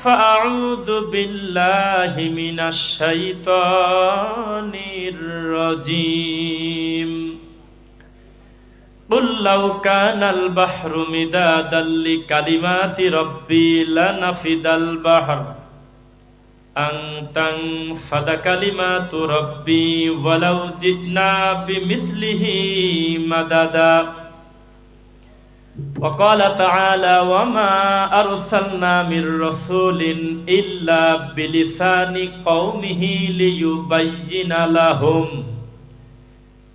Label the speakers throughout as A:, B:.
A: فأعوذ بالله من الشيطان الرجيم قل لو كان البحر مدادا لكلمات ربي لنفد البحر أن تنفد كلمات ربي ولو جئنا بمثله مددا وقال تعالى وما أرسلنا من رسول إلا بلسان قومه ليبين لهم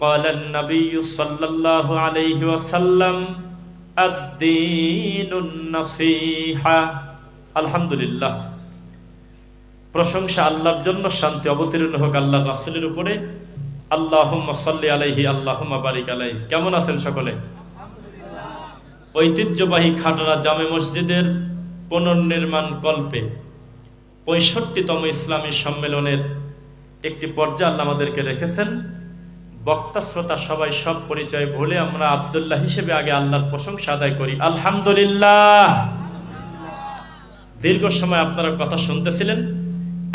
A: قال النبي صلى الله عليه وسلم الدين النصيحة الحمد لله প্রশংসা আল্লাহর জন্য, শান্তি অবতীর্ণ হোক আল্লাহর রাসূলের উপরে। আল্লাহুম্মা সাল্লি আলাইহি আল্লাহুম্মা বারিক আলাইহি। কেমন আছেন সকলে? ঐতিহ্যবাহী খাটড়া জামে মসজিদের পুনর্নির্মাণ কল্পে ৬৫তম ইসলামী সম্মেলনের একটি পর্যায়ে আল্লাহ আমাদেরকে রেখেছেন। বক্তা শ্রোতা সবাই সব পরিচয় ভুলে আমরা আব্দুল্লাহ হিসেবে আগে আল্লাহর প্রশংসা আদায় করি আলহামদুলিল্লাহ। দীর্ঘ সময় আপনারা কথা শুনতেছিলেন।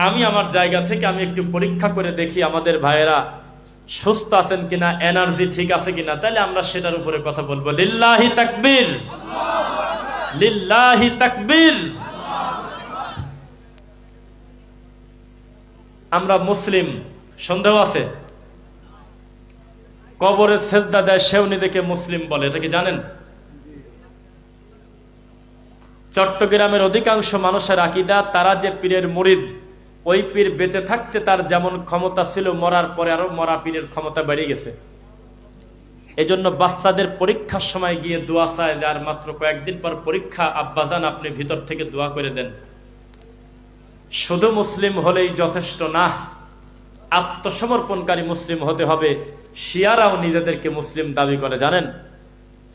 A: আমি আমার জায়গা থেকে আমি একটু পরীক্ষা করে দেখি আমাদের ভাইয়েরা সুস্থ আছেন কিনা, এনার্জি ঠিক আছে কিনা, তাহলে আমরা সেটার উপরে কথা বলবো। লিল্লাহি তাকবীর, লিল্লাহি তাকবীর। আমরা মুসলিম, সন্দেহ আছে? কবরে সেজদা দেয় সেও নিজেকে মুসলিম বলে, এটা কি জানেন? চট্টগ্রামের অধিকাংশ মানুষের আকীদা তারা যে পীরের মুরিদ, ওই পীর বেঁচে থাকতে তার যেমন ক্ষমতা ছিল মরার পরে আরো মরা পীরের ক্ষমতা বেড়ে গেছে। এজন্য বাচ্চাদের পরীক্ষার সময় গিয়ে দোয়া চায়, আর মাত্র কয়েকদিন পর পরীক্ষা, আব্বাজান আপনি ভিতর থেকে দোয়া করে দেন। শুধু মুসলিম হলেই যথেষ্ট না, আত্মসমর্পণকারী মুসলিম হতে হবে। শিয়ারাও নিজেদেরকে মুসলিম দাবি করে, জানেন?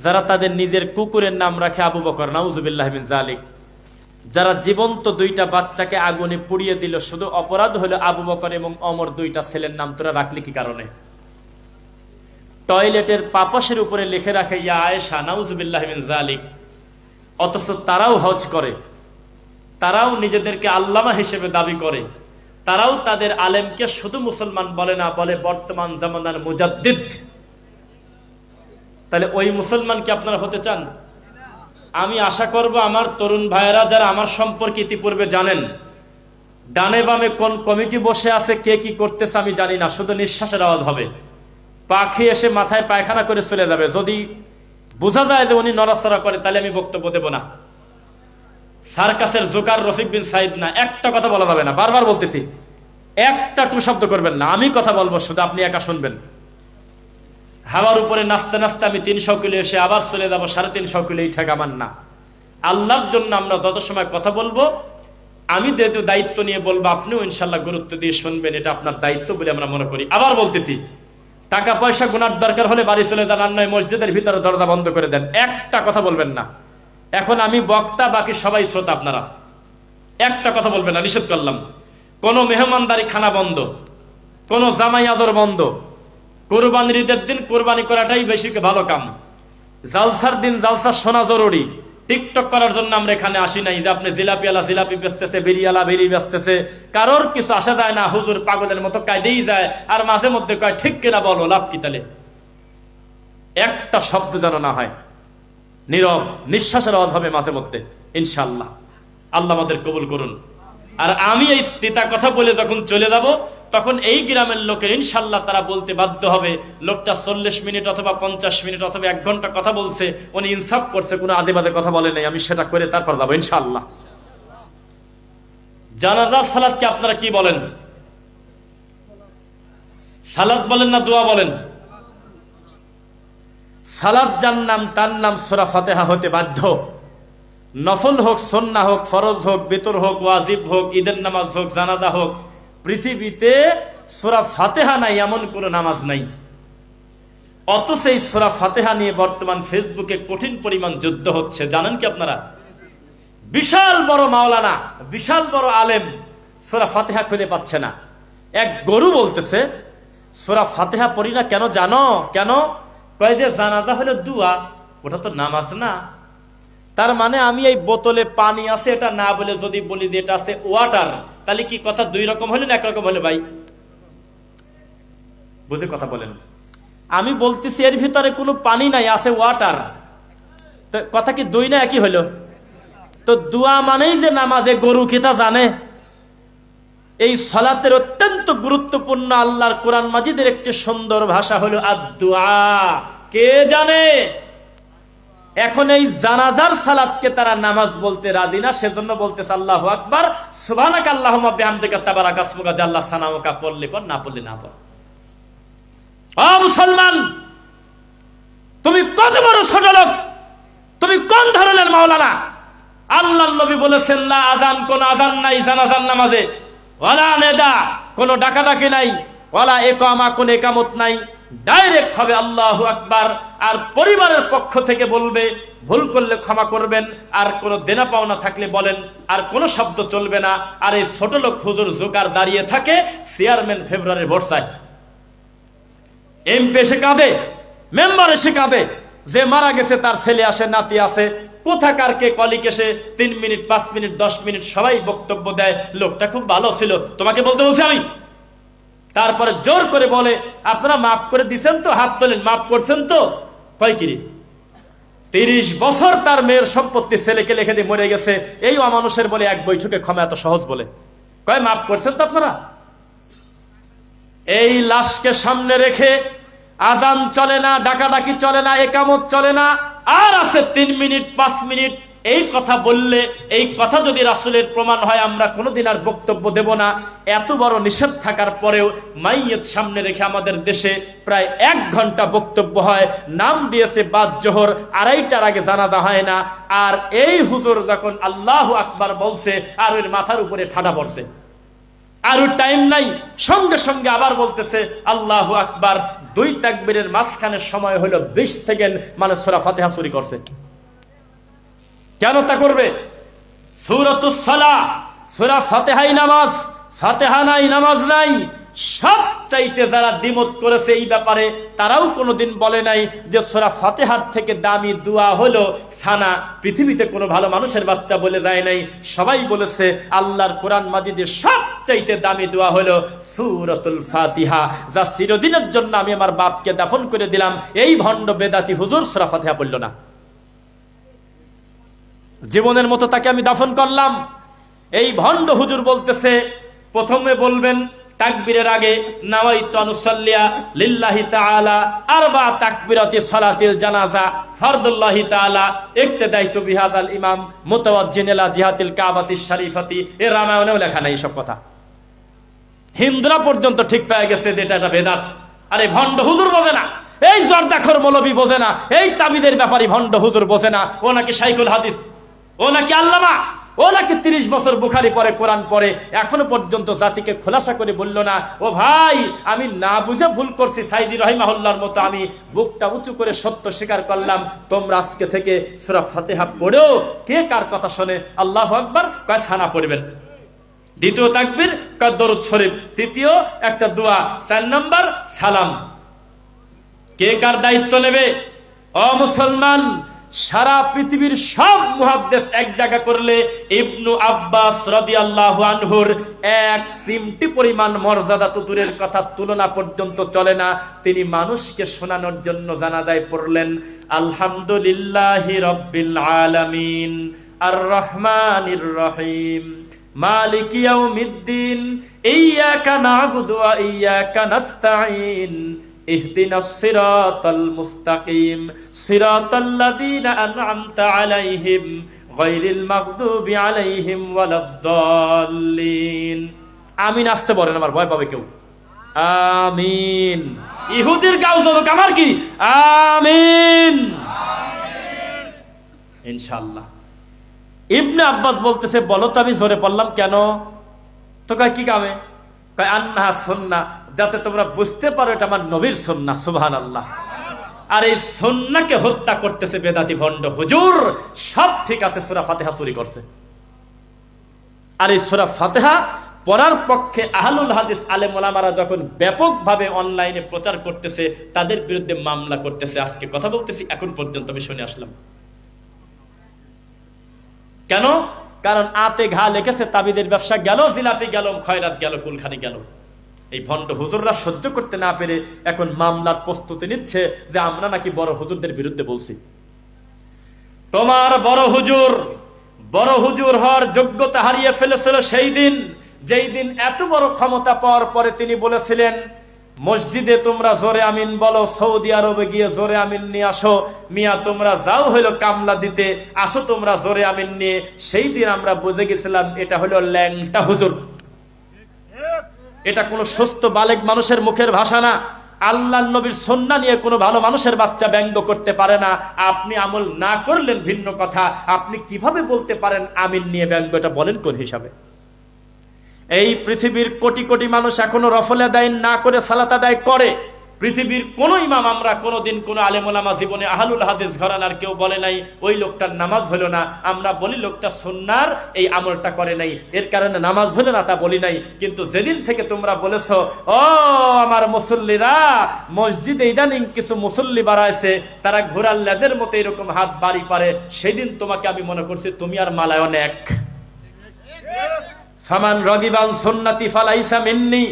A: যারা তাদের নিজের কুকুরের নাম রাখে আবু বকর, নাউজুবিল্লাহ মিন যালিক। যারা জীবন্ত দুইটা বাচ্চাকে আগুনে পুড়িয়ে দিল, শুধু অপরাধ হলো আবু বকর এবং অমর দুইটা ছেলের নাম তোরা রাখলি কি কারণে? টয়লেটের পাপসের উপরে লিখে রাখে ইয়া আয়েশা, নাউজুবিল্লাহ মিন যালিক। অথচ তারাও হজ করে, তারাও নিজেদেরকে আল্লামা হিসেবে দাবি করে, তারাও তাদের আলেমকে শুধু মুসলমান বলে না, বলে বর্তমান জামানার মুজাদ্দিদ। তাহলে ওই মুসলমান কি আপনারা হতে চান? আমি আশা করব আমার তরুণ ভাইয়েরা যারা আমার সম্পর্কে ইতিপূর্বে জানেন, ডানে বামে কোন কমিটি বসে আছে, কে কি করতেছে আমি জানি না, শুধু নিঃশ্বাসের আওয়াজ হবে। পাখি এসে মাথায় পায়খানা করে চলে যাবে, যদি বোঝা যায় যে উনি নড়াচড়া করে তাহলে আমি বক্তব্য দেব না। সার্কাসের জোকার রফিক বিন সাইদ না, একটা কথা বলা যাবে না, বারবার বলতেছি, একটা টু শব্দ করবেন না। আমি কথা বলবো, শুধু আপনি একা শুনবেন। হাওয়ার উপরে নাচতে নাচতে আমি ৩০০ কিলো এসে আবার চলে যাবো ৩৫০ কিলো, এই ঠেক আমার না। আল্লাহর জন্য আমরা যত সময় কথা বলবো, আমি যেহেতু দায়িত্ব নিয়ে বলবো, আপনিও ইনশাল্লাহ গুরুত্ব দিয়ে শুনবেন, এটা আপনার দায়িত্ব বলে আমরা মনে করি। আবার বলতেছি, টাকা পয়সা গুনার দরকার হলে বাড়ি চলে যান, আর নয় মসজিদের ভিতরে দরজা বন্ধ করে দেন, একটা কথা বলবেন না। এখন আমি বক্তা, বাকি সবাই শ্রোতা, আপনারা একটা কথা বলবেন না, নিষেধ করলাম। কোনো মেহমানদারি খানা বন্ধ, কোনো জামাই আদর বন্ধ। কোরবানির ঈদের দিন কোরবানি করাটাই বেশি ভালো কাম। জালসার দিন জালসা শোনা জরুরি। টিকটক করার জন্য আমরা এখানে আসি নাই যে আপনি জিলাপিওয়ালা জিলাপি বেচতেছে, বিড়িওয়ালা বিড়ি বেচতেছে, কারোর কিছু আসা যায় না। হুজুর পাগলের মতো কায়দেই যায়, আর মাঝে মধ্যে কয় ঠিক কিনা বলো, লাভ কি তাহলে? একটা শব্দ যেন না হয়, নীরব নিঃশ্বাসের আওয়াজ হবে মাঝে মধ্যে, ইনশাআল্লাহ। আল্লাহ আমাদের কবুল করুন। আর আমি এই তিতা কথা বলে যখন চলে যাব, তখন এই গ্রামের লোকের ইনশাল্লাহ তারা বলতে বাধ্য হবে, লোকটা ৪০ মিনিট অথবা ৫০ মিনিট অথবা ১ ঘন্টা কথা বলছে, উনি ইনসাফ করছে, কোনো আদে বাদে কথা বলে নাই। আমি সেটা করে তারপর যাবো ইনশাল্লাহ। জানাজার সালাতকে আপনারা কি বলেন? সালাত বলেন না দোয়া বলেন? সালাত যার নাম তার নাম সূরা ফাতিহা হতে বাধ্য। নফল হোক, সুন্নাহ হোক, ফরজ হোক, বিতর হোক, ওয়াজিব হোক, ঈদের নামাজ হোক, জানাজা হোক, পৃথিবীতে সূরা ফাতিহা নাই এমন কোন নামাজ নাই। অথচ এই সূরা ফাতিহা নিয়ে বর্তমান ফেসবুকে কঠিন পরিমাণ যুদ্ধ হচ্ছে, জানেন কি আপনারা? বিশাল বড় মাওলানা, বিশাল বড় আলেম সূরা ফাতিহা খুঁজে পাচ্ছে না। এক গরু বলতেছে সূরা ফাতিহা পড়ি না কেন জানো? কেন? কয় যে জানাজা হলো দুয়া, ওটা তো নামাজ না। তার মানে আমি এই বোতলে পানি আছে এটা না বলে যদি বলি যে এটা আছে ওয়াটার, তাহলে কি কথা দুই রকম হলো না একরকম হলো? ভাই বুঝে কথা বলেন। আমি বলতেছি এর ভিতরে কোনো পানি নাই, আছে ওয়াটার, তো কথা কি দুই না একই হলো? তো দোয়া মানেই যে নামাজে গরু খেতা জানে? এই সালাতের অত্যন্ত গুরুত্বপূর্ণ আল্লাহর কোরআন মাজিদের একটি সুন্দর ভাষা হলো আদ-দুআ। কে জানে? এখন এই জানাজার সালাতকে তারা নামাজ বলতে রাজি না, সেজন্য বলতেছে আল্লাহু আকবার, সুবহানাকা আল্লাহুম্মা বিহামদিকা তাবারাকা ইসমুকা, জাল্লা সানামুকা, পড়লে পড়, না পড়লে না পড়। ও মুসলমান, তুমি কত বড় ছোট লোক, তুমি কোন ধরনের মাওলানা? আল্লাহর নবী বলেছেন না আজান, কোন আজান নাই জানাজার নামাজে, ওয়ালা নেদা, কোন ডাকাডাকি নাই, ওয়ালা ইকামা, কোন ইকামত নাই, ডাইরেক্ট হবে আল্লাহু আকবার। আর পরিবারের পক্ষ থেকে বলবে, ভুল করলে ক্ষমা করবেন, আর কোন দেনা পাওনা থাকলে বলেন, আর কোন শব্দ চলবে না। আর এই ছোট লোক হুজুর জোকার দাঁড়িয়ে থাকে চেয়ারম্যান ফেব্রুয়ারি ভোটসায়, এমপি এসে কাঁদে, মেম্বার এসে কাঁদে, যে মারা গেছে তার ছেলে আসে, নাতি আছে, কোথাকার কে কলিক এসে 3 মিনিট 5 মিনিট 10 মিনিট সবাই বক্তব্য দেয়, লোকটা খুব ভালো ছিল, তোমাকে বলতে বলছি আমি। তারপরে জোর করে বলে আপনারা মাফ করে দিচ্ছেন তো, হাত তোলেন, মাফ করছেন তো? কয় কিরি 30 বছর তার মেয়ের সম্পত্তি ছেলেকে লিখে দিয়ে মরে গেছে, এই অমানুষের বলে এক বৈঠকে ক্ষমা এত সহজ বলে? কয় মাফ করছেন তো আপনারা? এই লাশকে সামনে রেখে আজান চলে না, ডাকাডাকি চলে না, একামত চলে না, আর আছে 3 মিনিট 5 মিনিট। এই কথা বললে, এই কথা যদি রাসূলের প্রমাণ হয়, আমরা কোনোদিন আর বক্তব্য দেব না। এত বড় নিষেধ থাকার পরেও মাইয়ত সামনে রেখে আমাদের দেশে প্রায় 1 ঘন্টা বক্তব্য হয়, নাম দিয়েছে বাদ জোহর, 2:30টার আগে জানাজা হয় না। আর এই হুজুর যখন আল্লাহু আকবার বলছে, আর ওর মাথার উপরে ঠাডা পড়ছে, আর টাইম নাই, সঙ্গে সঙ্গে আবার বলতেছে আল্লাহু আকবার। 2 তাকবীরের মাঝখানে সময় হলো 20 সেকেন্ড, মানে সূরা ফাতিহা চুরি করছে। কেন তা করবে? সূরাতুস সালাহ, সূরা ফাতিহাই নামাজ, ফাতিহা নাই নামাজ নাই। সব চাইতে যারা দ্বিমত করেছে এই ব্যাপারে, তারাও কোনোদিন বলে নাই যে সূরা ফাতিহার থেকে দামি দোয়া হলো ছানা। পৃথিবীতে কোনো ভালো মানুষের বাচ্চা বলে যায় নাই, সবাই বলেছে আল্লাহর কোরআন মাজিদের সব চাইতে দামি দোয়া হলো সূরাতুল ফাতিহা, যা চিরদিনের জন্য আমি আমার বাপকে দাফন করে দিলাম। এই ভণ্ড বেদাতি হুজুর সূরা ফাতিহা পড়ল না, জীবনের মতো তাকে আমি দাফন করলাম। এই ভণ্ড হুজুর বলতেছে প্রথমে বলবেন তাকবীরের আগে নাওয়াইতু আনুসাল্লিয়া লিল্লাহি তাআলা আরবা তাকবীরাতি সালাতিল জানাজা ফরদুল্লাহি তাআলা ইক্তদাইতু বিহাদাল ইমাম মুতাওয়াজ্জিন ইলা জিহাতিল কাবাতিশ শরীফাতি। এ রামায়ণেও লেখা নাই সব কথা, হিন্দুরা পর্যন্ত ঠিক পেয়ে গেছে যে এটা বেদাত। আরে ভণ্ড হুজুর বোঝে না, এই জর্দাখোর মৌলবী বোঝে না, এই তাবিদের ব্যাপারী ভণ্ড হুজুর বোঝে না। ও নাকি শাইখুল হাদিস, ও নাকি আল্লামা, ও নাকি 30 বছর বুখারী পড়ে, কোরআন পড়ে, এখনো পর্যন্ত জাতিকে খোলাসা করে বলল না ও ভাই আমি না বুঝে ভুল করছি, সাইদি রাহিমাহুল্লাহর মতো আমি বুকটা উঁচু করে সত্য স্বীকার করলাম। তোমরা আজকে থেকে সূরা ফাতিহা পড়েও কে কার কথা শুনে আল্লাহু আকবার কয় ছানা পড়বেন, দ্বিতীয় তাকবীর কয় দরুদ শরীফ, তৃতীয় একটা দোয়া, 4 নাম্বার সালাম। কে কার দায়িত্ব নেবে? ও মুসলমান, সারা পৃথিবীর সব মুহাদ্দিস এক জায়গা করলে ইবনু আব্বাস রাদিয়াল্লাহু আনহুর 1 সিমটি পরিমাণ মর্যাদা তো দূরের কথা, তুলনা পর্যন্ত চলে না। তিনি মানুষকে শোনানোর জন্য জানাজায় পড়লেন আলহামদুলিল্লাহি রাব্বিল আলামিন আর রহমানির রহিম মালিকি ইয়াউমিদ্দিন ইয়্যাকা না'বুদু ওয়া ইয়্যাকা নাস্তাঈন ইহদিনাস সিরাতাল মুস্তাকিম সিরাতাল্লাযীনা আন'আমতা আলাইহিম গায়রিল মাগদুবি আলাইহিম ওয়ালাদ-দাল্লিন। আমিন আসতে বলেন, আমার ভয় পাবে কেউ। আমিন। ইহুদির গাও জোরক, আমার কি আমিন ইনশাআল্লাহ। ইবনে আব্বাস বলতেছে বলো তো আমি জোরে পড়লাম কেন? তো কয় কি কামে? কয় আন্নাহা সুন্নাহ, যাতে তোমরা বুঝতে পারো এটা আমার নবীর সুন্নাহ। সুবহানাল্লাহ। আর এই সুন্নাহকে হত্যা করতেছে বেদাতি ভণ্ড হুজুর। সব ঠিক আছে, সূরা ফাতিহা চুরি করছে। আর এই সূরা ফাতিহা পড়ার পক্ষে আহলুল হাদিস আলেম ওলামারা যখন ব্যাপকভাবে অনলাইনে প্রচার করতেছে, তাদের বিরুদ্ধে মামলা করতেছে। আজকে কথা বলতেছি, এখন পর্যন্ত আমি শুনে আসলাম। কেন? কারণ আতে ঘা লেগেছে, তাবিদের ব্যবসা গেল, জিলাপি গেল, খয়রাত গেল, কুলখানি গেল। এই ভণ্ড হুজুররা সহ্য করতে না পেরে এখন মামলার প্রস্তুতি নিচ্ছে যে আমরা নাকি বড় হুজুরদের বিরুদ্ধে বলছি। তোমার বড় হুজুর হওয়ার যোগ্যতা হারিয়ে ফেলেছিল সেই দিন, যেই দিন এত বড় ক্ষমতা পাওয়ার পরে তিনি বলেছিলেন, মসজিদে তোমরা জোরে আমিন বলো, সৌদি আরবে গিয়ে জোরে আমিন নিয়ে আসো। মিয়া তোমরা যাও হইলো কামলা দিতে, আসো তোমরা জোরে আমিন নিয়ে। সেই দিন আমরা বুঝে গেছিলাম এটা হলো ল্যাংটা হুজুর, এটা কোনো সুস্থ বালেগ মানুষের মুখের ভাষা না। আল্লাহ নবীর সুন্নাহ নিয়ে কোনো ভালো মানুষের বাচ্চা ব্যঙ্গ করতে পারে না। আপনি আমল না করলেন ভিন্ন কথা, আপনি কিভাবে বলতে পারেন আমিন নিয়ে ব্যঙ্গ? এটা বলেন কোন হিসাবে? এই পৃথিবীর কোটি কোটি মানুষ এখনো রফল আদায় না করে সালাত আদায় করে। পৃথিবীর কোন ইমাম আমরা কোনোদিন কোন আলেম ওলামা জীবনে আহলুল হাদিস ঘরানার কেউ বলে নাই ওই লোকটার নামাজ হলো না। আমরা বলি লোকটা সুন্নাহর এই আমলটা করে নাই, এর কারণে নামাজ হলো না, তা বলি নাই। কিন্তু যেদিন থেকে তোমরা বলেছো ও আমার মুসল্লিরা, মসজিদে ইদানিং কিছু মুসল্লি বাড়াইছে, তারা ঘোড়ার লেজের মতো এরকম হাত বাড়ি পারে, সেদিন তোমাকে আমি মনে করছি তুমি আর মালায়ন এক। ফামান রাগিবান সুন্নতি ফালাইসা মিন্নি।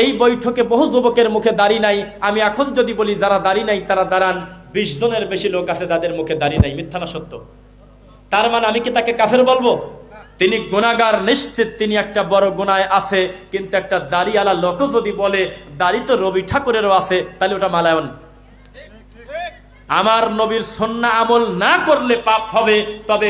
A: এই বৈঠকে বহু যুবকের মুখে দাড়ি নাই। আমি এখন যদি বলি যারা দাড়ি নাই তারা দাঁড়ান, 20 জনের বেশি লোক আছে যাদের মুখে দাড়ি নাই। মিথ্যা না সত্য? তার মানে আমি কি তাকে কাফের বলবো? তিনি গুনাহগার নিশ্চিত, তিনি একটা বড় গুনায় আছে। কিন্তু একটা দাড়িওয়ালা লোক যদি বলে দাড়ি তো রবি ঠাকুরেরও আছে, তাহলে ওটা মালায়ন। আমার নবীর সুন্নাহ আমল না করলে পাপ হবে। তবে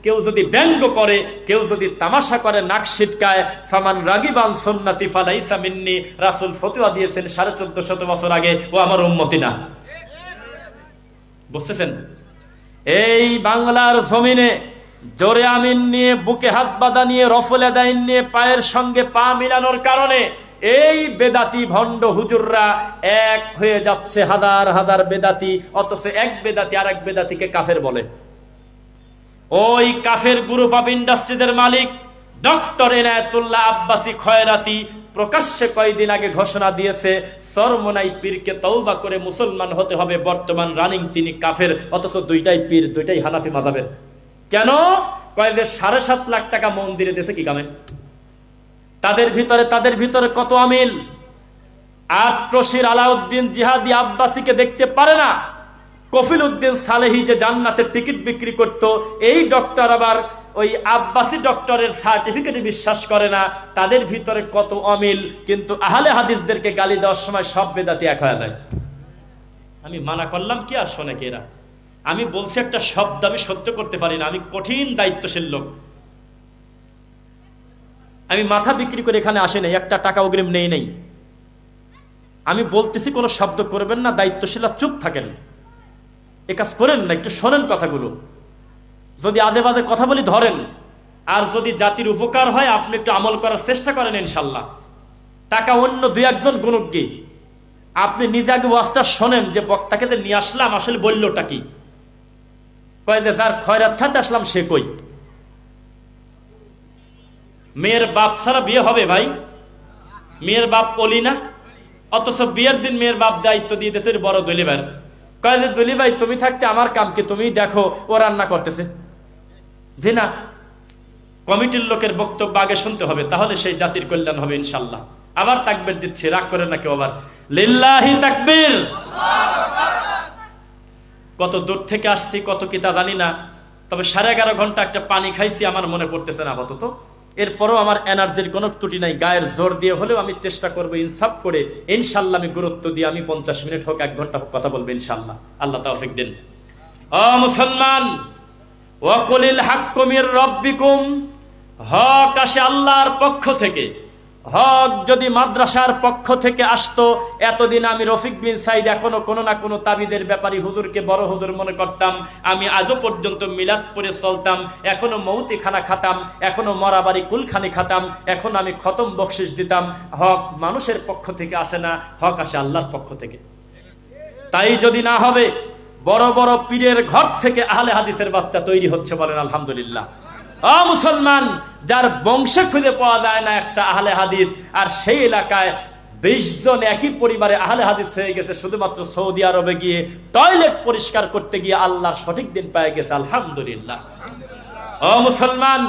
A: কেউ যদি ব্যঙ্গ করে, কেউ যদি তামাশা করে, নাক ছিটকায়, ফামান রাগিবান সুন্নতি ফালাইসা মিন্নি, রাসূল ফতোয়া দিয়েছেন 1450 বছর আগে, ও আমার উম্মতি না। বুঝতেছেন? এই বাংলার জমিনে জোরে আমিন নিয়ে, বুকে হাত বাঁধা নিয়ে, রফল আদায় নিয়ে পায়ের সঙ্গে পা মিলানোর কারণে এই বেদাতি ভণ্ড হুজুররা এক হয়ে যাচ্ছে, হাজার হাজার বেদাতি। অথচ এক বেদাতি আর এক বেদাতিকে কাফের বলে। ওই কাফের গ্রুপ অফ ইন্ডাস্ট্রিজের মালিক ডক্টর এনায়েতুল্লাহ আব্বাসী খয়রাতি প্রকাশ্যে কয়েকদিন আগে ঘোষণা দিয়েছে চরমোনাই পীরকে তওবা করে মুসলমান হতে হবে। বর্তমান রানিং তিনি কাফের, অথচ দুইটাই পীর, দুইটাই হানাফি মাযহাবের। কেন? কয় যে 7.5 লাখ টাকা মন্দিরে দিয়েছে কি কামে? তাদের ভিতরে কত আমিল। আট্রশির আলাউদ্দিন জিহাদি আব্বাসীকে দেখতে পারে না। কফিল উদ্দিন সালেহি যে জান্নাতের টিকিট বিক্রি করত, এই ডক্টর আবার ওই আব্বাসী ডক্টরের সার্টিফিকেটে বিশ্বাস করে না। তাদের ভিতরে কত অমিল। কিন্তু আহলে হাদিসদেরকে গালি দেওয়ার সময় সব বেদাতি এক হয়ে যায়। আমি মানা করলাম কি আর শোনে কে এরা? আমি বলছি একটা শব্দ আমি সহ্য করতে পারি না। আমি কঠিন দায়িত্বশীল লোক। আমি মাথা বিক্রি করে এখানে আসি নাই, একটা টাকা অগ্রিম নেই। আমি বলতেছি কোনো শব্দ করবেন না, দায়িত্বশীল চুপ থাকেন, এ কাজ করেন না, একটু শোনেন কথাগুলো। যদি আদে বাদে কথা বলি ধরেন, আর যদি জাতির উপকার হয় আপনি একটু আমল করার চেষ্টা করেন, ইনশাল্লাহ। টাকা অন্য 2-1 জন গুণক কি, আপনি নিজে আগে ওয়াজটা শোনেন যে বক্তাকে নিয়ে আসলাম আসলে বললোটা কি। কয় যে যার খয়রাত খাতে আসলাম সে কই? মেয়ের বাপ ছাড়া বিয়ে হবে ভাই? মেয়ের বাপ বলি না, অথচ বিয়ের দিন মেয়ের বাপ দায়িত্ব দিয়ে দিয়েছে বড় দলি ভাই। কয় যে দলি ভাই তুমি থাকতে আমার কাম কি, তুমি দেখো ও রান্না করতেছে। জি না, কমিটির লোকের বক্তব্য আগে শুনতে হবে, তাহলে সেই জাতির কল্যাণ হবে ইনশাল্লাহ। আবার তাকবীর দিচ্ছে, রাগ করে না কেউ আবার। লিল্লাহি তাকবীর। কত দূর থেকে আসছি কত কি তা জানি না, তবে 11.5 ঘন্টা একটা পানি খাইছি, আমার মনে পড়তেছে না আপাতত। এরপরও আমার এনার্জির কোনো ত্রুটি নাই। গায়ের জোর দিয়ে হলেও আমি চেষ্টা করবো ইনসাফ করে, ইনশাল্লাহ আমি গুরুত্ব দিয়ে আমি 50 মিনিট হোক 1 ঘন্টা হোক কথা বলবো ইনশাল্লাহ। আল্লাহ তাওফিক দিন। ও মুসলমান, ওয়াকুলিল হাক্কু মির রাব্বিকুম, হক আসে আল্লাহর পক্ষ থেকে। হক যদি মাদ্রাসার পক্ষ থেকে আসতো, এতদিন আমি রফিক বিন সাইদ এখনো কোনো না কোনো তাবিদের ব্যাপারী হুজুরকে বড় হুজুর মনে করতাম। আমি আজও পর্যন্ত মিলাদ পড়ে চলতাম, এখনো মৌতি খানা খাতাম, এখনো মরাবাড়ি কুলখানি খাতাম, এখন আমি খতম বকশিস দিতাম। হক মানুষের পক্ষ থেকে আসে না, হক আসে আল্লাহর পক্ষ থেকে। তাই যদি না হবে, বড় বড় পীরের ঘর থেকে আহলে হাদিসের বাচ্চা তৈরি হচ্ছে, বলেন আলহামদুলিল্লাহ। মুসলমান, যার বংশে খুঁজে পাওয়া যায় না একটা আহলে হাদিস, আর সেই এলাকায় 20 জন একই পরিবারে আহলে হাদিস হয়ে গেছে, শুধুমাত্র সৌদি আরবে গিয়ে টয়লেট পরিষ্কার করতে গিয়ে আল্লাহর সঠিক দিন পেয়ে গেছে, আলহামদুলিল্লাহ। ও মুসলমান,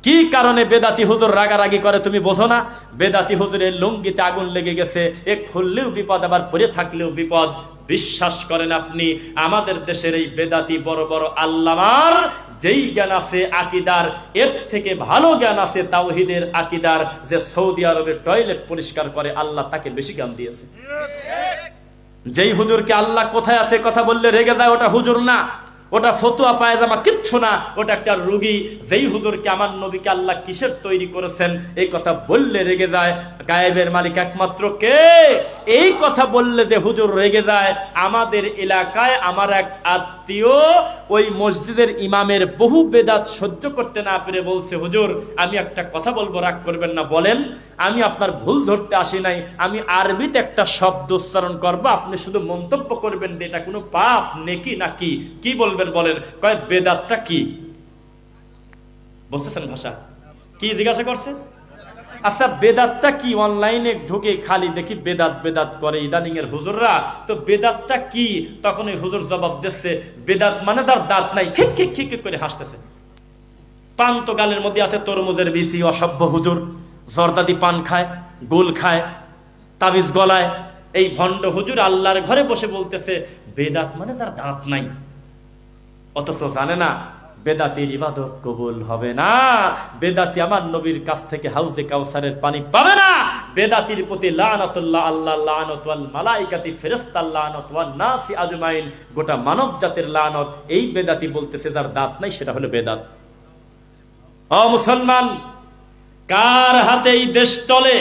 A: কি কারণে বেদাতি হুজুর রাগারাগি করে তুমি বোঝো না? বেদাতি হুজুরের লুঙ্গিতে আগুন লেগে গেছে, এ খুললেও বিপদ, আবার পরে থাকলেও বিপদ। বিশ্বাস করেন আপনি, আমাদের দেশের এই বেদাতি বড় বড় আল্লামার যেই জ্ঞান আছে আকীদার, এর থেকে ভালো জ্ঞান আছে তাওহীদের আকীদার। যে সৌদি আরবের টয়লেট পরিষ্কার করে, আল্লাহ তাকে বেশি জ্ঞান দিয়েছে। যেই হুজুরকে আল্লাহ কোথায় আছে কথা বললে রেগে যায়, ওটা হুজুর না, ওটা ফতুয়া পায়জামা কিচ্ছু না, ওটা একটা রোগী। যেই হুজুরকে আমার নবীকে আল্লাহ কিসের তৈরি করেছেন এই কথা বললে রেগে যায়, গায়েবের মালিক একমাত্র কে, এই কথা বললে যে হুজুর রেগে যায়। আমাদের এলাকায় আমার এক আত্মীয় ওই মসজিদের ইমামের বহু বেদাত সহ্য করতে না পেরে বলছে, হুজুর আমি একটা কথা বলবো, রাগ করবেন না, বলেন। আমি আপনার ভুল ধরতে আসি নাই, আমি আরবিতে একটা শব্দ উচ্চারণ করবো, আপনি শুধু মন্তব্য করবেন যে এটা কোনো পাপ নেকি নাকি, কি বলবেন বলেন। কয় বেদাতটা কি? বুঝতেছেন ভাষা কি জিজ্ঞাসা করছে? আচ্ছা বেদাতটা কি? অনলাইনে ঢুকে খালি দেখি বেদাত বেদাত করে ইদানিং এর হুজুররা, তো বেদাতটা কি? তখন ওই হুজুর জবাব দিচ্ছে, বেদাত মানে যার দাঁত নাই। খিক খিক খিক করে হাসতেছে। পান তো গালের মধ্যে আছে তরমুজের বিচি, অসভ্য হুজুর। জর্দাদি পান খায়, গুল খায়, তাবিজ গলায়। এই ভণ্ড হুজুর আল্লাহর ঘরে বসে বলতেছে বেদাত মানে যার দাঁত নাই, অথচ জানে না বেদাতির ইবাদত কবুল হবে না। বেদাতি আমার নবীর কাছ থেকে হাউজে কাউসারের পানি পাবে না। বেদাতির প্রতি লানাতুল্লাহ, আল্লাহ লানত ওয়াল মালাইকাতি, ফেরেশতা লানত ওয়ান নাসি আজমাইন, গোটা মানব জাতির লানত। এই বেদাতি বলতেছে যার দাঁত নাই সেটা হলো বেদাত। ও মুসলমান, কার হাতে এই দেশ চলে,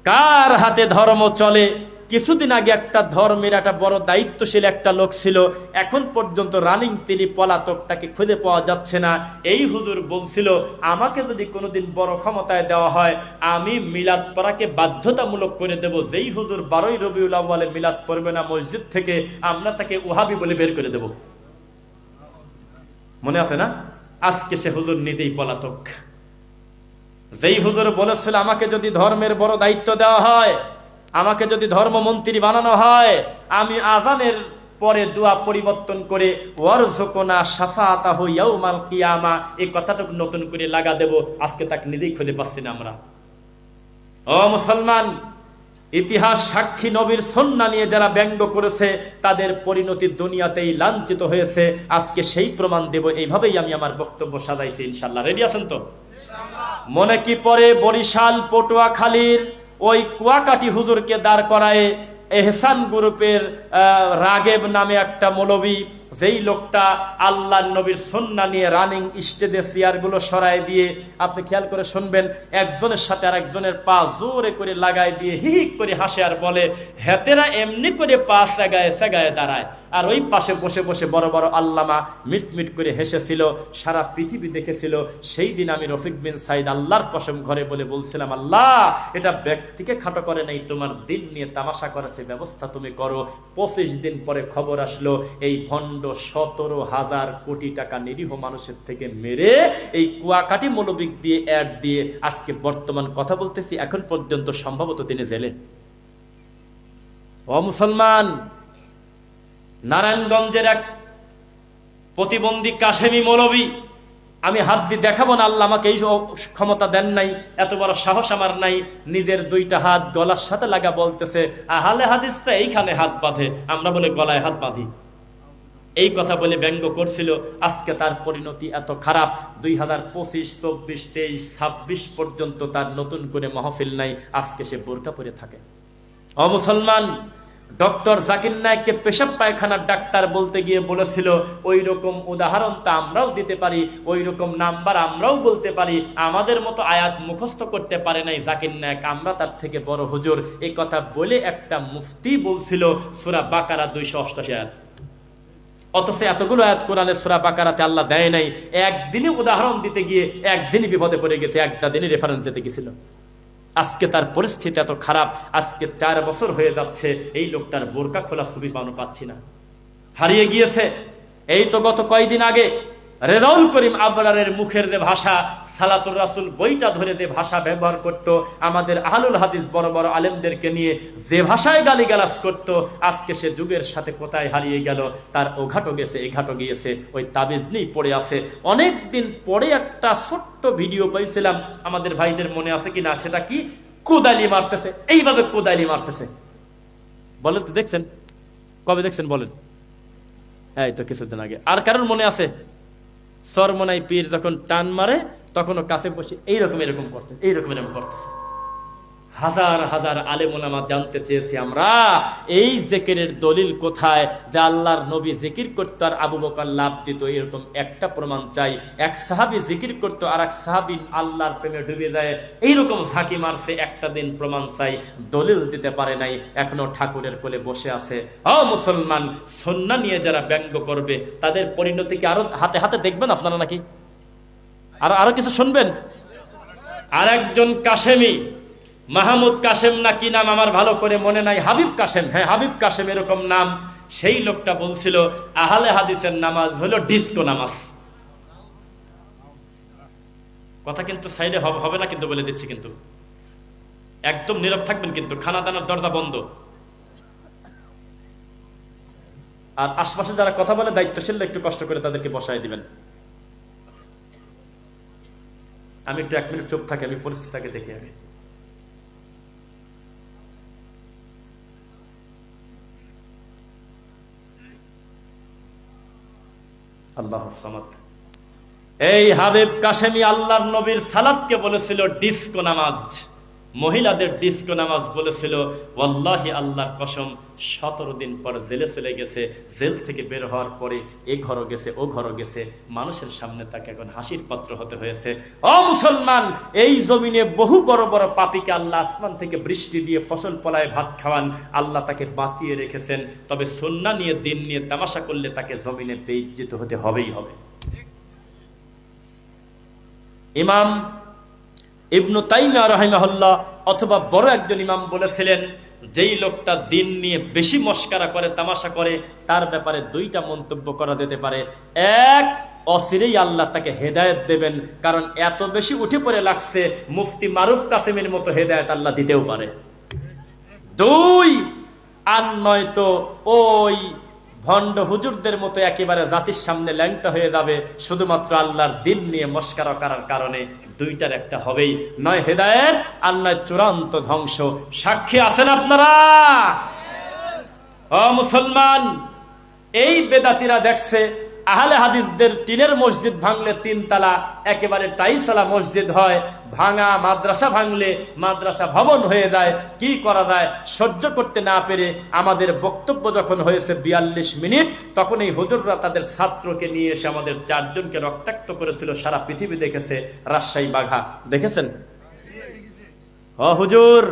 A: কার হাতে ধর্ম চলে? কিছুদিন আগে একটা ধর্মের একটা বড় দায়িত্বশীল একটা লোক ছিল, এখন পর্যন্ত রানিং তিনি পলাতক, তাকে খুঁজে পাওয়া যাচ্ছে না। এই হুজুর বলছিল, আমাকে যদি কোনোদিন বড় ক্ষমতায় দেওয়া হয় আমি মিলাদ পড়াকে বাধ্যতামূলক করে দেব। যেই হুজুর 12ই রবিউল আউয়ালে মিলাদ পড়বে না মসজিদ থেকে, আমরা তাকে ওহাবি বলে বের করে দেব। মনে আছে না? আজকে সে হুজুর নিজেই পলাতক। যেই হুজুর বলেছিল আমাকে যদি ধর্মের বড় দায়িত্ব দেওয়া হয়, আমাকে যদি ধর্মমন্ত্রী বানানো হয়, আমি আজানের পরে দোয়া পরিবর্তন করে ওয়ারযুকনা শাফাআতাহু ইয়াউমাল কিয়ামা, এই কথাটুকু নতুন করে লাগা দেব। আজকে তাকে নিজেই খুঁজে পাচ্ছি না আমরা। ও মুসলমান, ইতিহাস সাক্ষী, নবীর সুন্নাহ নিয়ে যারা ব্যঙ্গ করেছে তাদের পরিণতি দুনিয়াতেই লাঞ্ছিত হয়েছে। আজকে সেই প্রমাণ দেব। এইভাবেই আমি আমার বক্তব্য সাজাইছি ইনশাআল্লাহ। রেডি আছেন তো? মনে কি পড়ে বরিশাল পটুয়াখালীর ওই কুয়াকাটি হুজুরকে দাঁড় করায় এহসান গ্রুপের রাগেব নামে একটা মৌলবী, যেই লোকটা আল্লাহ নবীর সুন্নাহ নিয়ে রানিং স্টেজে চেয়ারগুলো সরাই দিয়ে, আপনি খেয়াল করে শুনবেন, একজনের সাথে আর একজনের পা জোরে করে লাগাই দিয়ে হিহিক করে হাসে আর বলে, হেতেরা এমনি করে পা সেগায় সেগায় দাঁড়ায়। আর ওই পাশে বসে বসে বড় বড় আল্লামা মিটমিট করে হেসেছিল, সারা পৃথিবী দেখেছিল। সেই দিন আমি রফিক বিন সাইদ আল্লাহর কসম ঘরে বলে বলছিলাম, আল্লাহ এটা ব্যক্তিকে খাটো করে নাই, তোমার দিন নিয়ে তামাশা করেছে, ব্যবস্থা তুমি করো। 25 দিন পরে খবর আসলো এই ভণ্ড 17,000 কোটি টাকা নিরীহ মানুষের থেকে মেরে এই কুয়াকাটি মৌলবী দিয়ে অ্যাড দিয়ে আজকে বর্তমান কথা বলতেছি এখন পর্যন্ত সম্ভবত তিনি জেলে। ও মুসলমান, নারায়ণগঞ্জের এক প্রতিবন্ধী কাশেমি মৌলবী, আমি হাত দিয়ে দেখাবো না, আল্লাহ আমাকে এই ক্ষমতা দেন নাই, এত বড় সাহস আমার নাই। নিজের 2টা হাত গলার সাথে লাগা বলতেছে আহলে হাদিস এইখানে হাত বাঁধে, আমরা বলে গলায় হাত বাঁধি। এই কথা বলে ব্যঙ্গ করছিল। আজকে তার পরিণতি এত খারাপ, 2025, 24, 23, 26 পর্যন্ত তার নতুন করে মাহফিল নাই। আজকে সে বোরকা পরে থাকে। ও মুসলমান, ডক্টর জাকির নায়েককে পেশাব পায়খানার ডাক্তার বলতে গিয়ে বলেছিল, ওই রকম উদাহরণ তো আমরাও দিতে পারি, ওই রকম নাম্বার আমরাও বলতে পারি, আমাদের মতো আয়াত মুখস্থ করতে পারে নাই জাকির নায়েক, আমরা তার থেকে বড় হুজুর। এই কথা বলে একটা মুফতি বলছিল সূরা বাকারা 288 আয়াত। অথচ এতগুলো আয়াত কোরআনের সূরা বাকারাতে আল্লাহ দেয় নাই। একদিনই উদাহরণ দিতে গিয়ে একদিনই বিপদে পড়ে গেছে, একটা দিনই রেফারেন্স দিতে গেছিল। আজকে তার পরিস্থিতি এত খারাপ, আজকে 4 বছর হয়ে যাচ্ছে এই লোকটার বোরকা খোলা ছবি পাচ্ছি না, হারিয়ে গিয়েছে। এই তো গত কয়েকদিন আগে রেজাউল করিম আবরারের মুখের ভাষা সালাতুর রাসূল বইটা ধরে যে ভাষা ব্যবহার করত, আমাদের আহলুল হাদিস বড় বড় আলেমদেরকে নিয়ে যে ভাষায় গালিগালাজ করত, আজকে সে যুগের সাথে কোথায় হারিয়ে গেল। তার ও ঘাটও গেছে, এই ঘাটও গিয়েছে, ওই তাবিজ নিয়ে পড়ে আছে। অনেক দিন পরে একটা ছোট্ট ভিডিও পাইছিলাম, আমাদের ভাইদের মনে আছে কিনা, সেটা কি কোদালি মারতেছে, এইভাবে কোদালি মারতেছে। বলেন তো দেখছেন? কবে দেখছেন বলেন? এই তো কিছুদিন আগে। আর কারণ মনে আছে? সরমনাই পীর যখন টান মারে তখনও কাছে বসে এইরকম এরকম করতে, এইরকম এরকম করতেছে। হাজার হাজার আলেম ওলামা জানতে চেয়েছি আমরা, এই জিকিরের দলিল কোথায় যে আল্লাহর নবী জিকির করতো আর আবু বকর লাভ দিত, এরকম একটা প্রমাণ চাই। এক সাহাবী জিকির করতো আর এক সাহাবী আল্লাহর প্রেমে ডুবে যায়, এইরকম ঝাঁকি মারছে, একটা দিন প্রমাণ চাই, দলিল দিতে পারে নাই, এখনো ঠাকুরের কোলে বসে আছে। ও মুসলমান, সুন্নাহ নিয়ে যারা ব্যঙ্গ করবে তাদের পরিণতি কি আরো হাতে হাতে দেখবেন আপনারা নাকি? আরো কিছু শুনবেন? আর একজন কাশেমি, মাহমুদ কাশেম না কি নাম আমার ভালো করে মনে নাই, হাবিব কাশেম, হ্যাঁ হাবিব কাশেম এরকম নাম, সেই লোকটা বলছিল আহলে হাদিসের নামাজ হলো ডিস্কো নামাজ। কথা কিন্তু সাইডে হবে না কিন্তু বলে দিচ্ছি, কিন্তু একদম নীরব থাকবেন, কিন্তু খানা দানার দরজা বন্ধ। আর আশপাশে যারা কথা বলে দায়িত্বশীল একটু কষ্ট করে তাদেরকে বসায় দিবেন। আমি একটু 1 মিনিট চুপ থাকি, আমি পরিস্থিতিটাকে দেখি আগে। আল্লাহু সামাদ। এই হাবিব কাশেমি আল্লাহর নবীর সালাতকে বলেছিল ডিস্কো নামাজ, মহিলাদের ডিস্কো নামাজ বলেছিল। ওয়াল্লাহি আল্লাহর কসম, 17 দিন পর জেলে চলে গেছে, জেল থেকে বের হওয়ার পরে এ ঘরও গেছে, ও ঘরও গেছে, মানুষের সামনে তাকে এখন হাসির পাত্র হতে হয়েছে। ও মুসলমান, এই জমিনে বহু বড় বড় পাপীকে আল্লাহ আসমান থেকে বৃষ্টি দিয়ে ফসল ফলায় ভাত খাওয়ান, আল্লাহ তাকে বাঁচিয়ে রেখেছেন। তবে সুন্নাহ নিয়ে, দিন নিয়ে তামাশা করলে তাকে জমিনে বেইজ্জত হতে হবেই হবে। ইমাম ইবনু তাইমিয়া রাহিমাহুল্লাহ অথবা বড় একজন ইমাম বলেছিলেন, যেই লোকটা দিন নিয়ে বেশি মস্কারা করে, তামাশা করে, তার ব্যাপারে 2টা মন্তব্য করা যেতে পারে। এক, অচিরেই আল্লাহ তাকে হেদায়েত দেবেন, কারণ এত বেশি উঠে পড়ে লাগছে, মুফতি মারুফ কাসেমের মতো হেদায়েত আল্লাহ দিতেও পারে। 2, আর নয়তো ওই ভণ্ড হুজুরদের মতো একেবারে জাতির সামনে ল্যাংটা হয়ে যাবে, শুধুমাত্র আল্লাহর দিন নিয়ে মস্কারা করার কারণে। 2টার একটা হবেই, নয় হেদায়েত আর নয় চূড়ান্ত ধ্বংস। সাক্ষী আছেন আপনারা? ও মুসলমান, এই বেদাতিরা দেখছে আহলে হাদিসদের টিনের মসজিদ ভাঙলে 3 তালা একেবারে টাইসালা মসজিদ হয়, ভাঙা মাদ্রাসা ভাঙলে মাদ্রাসা ভবন হয়ে যায়। কি করা যায়? সহ্য করতে না পেরে আমাদের বক্তব্য যখন হয়েছে 42 মিনিট, তখন এই হুজুররা তাদের ছাত্রকে নিয়ে এসে আমাদের 4 জনকে রক্তাক্ত করেছিল। সারা পৃথিবী দেখেছে, রাজশাহী বাঘা দেখেছেন। ও হুজুর,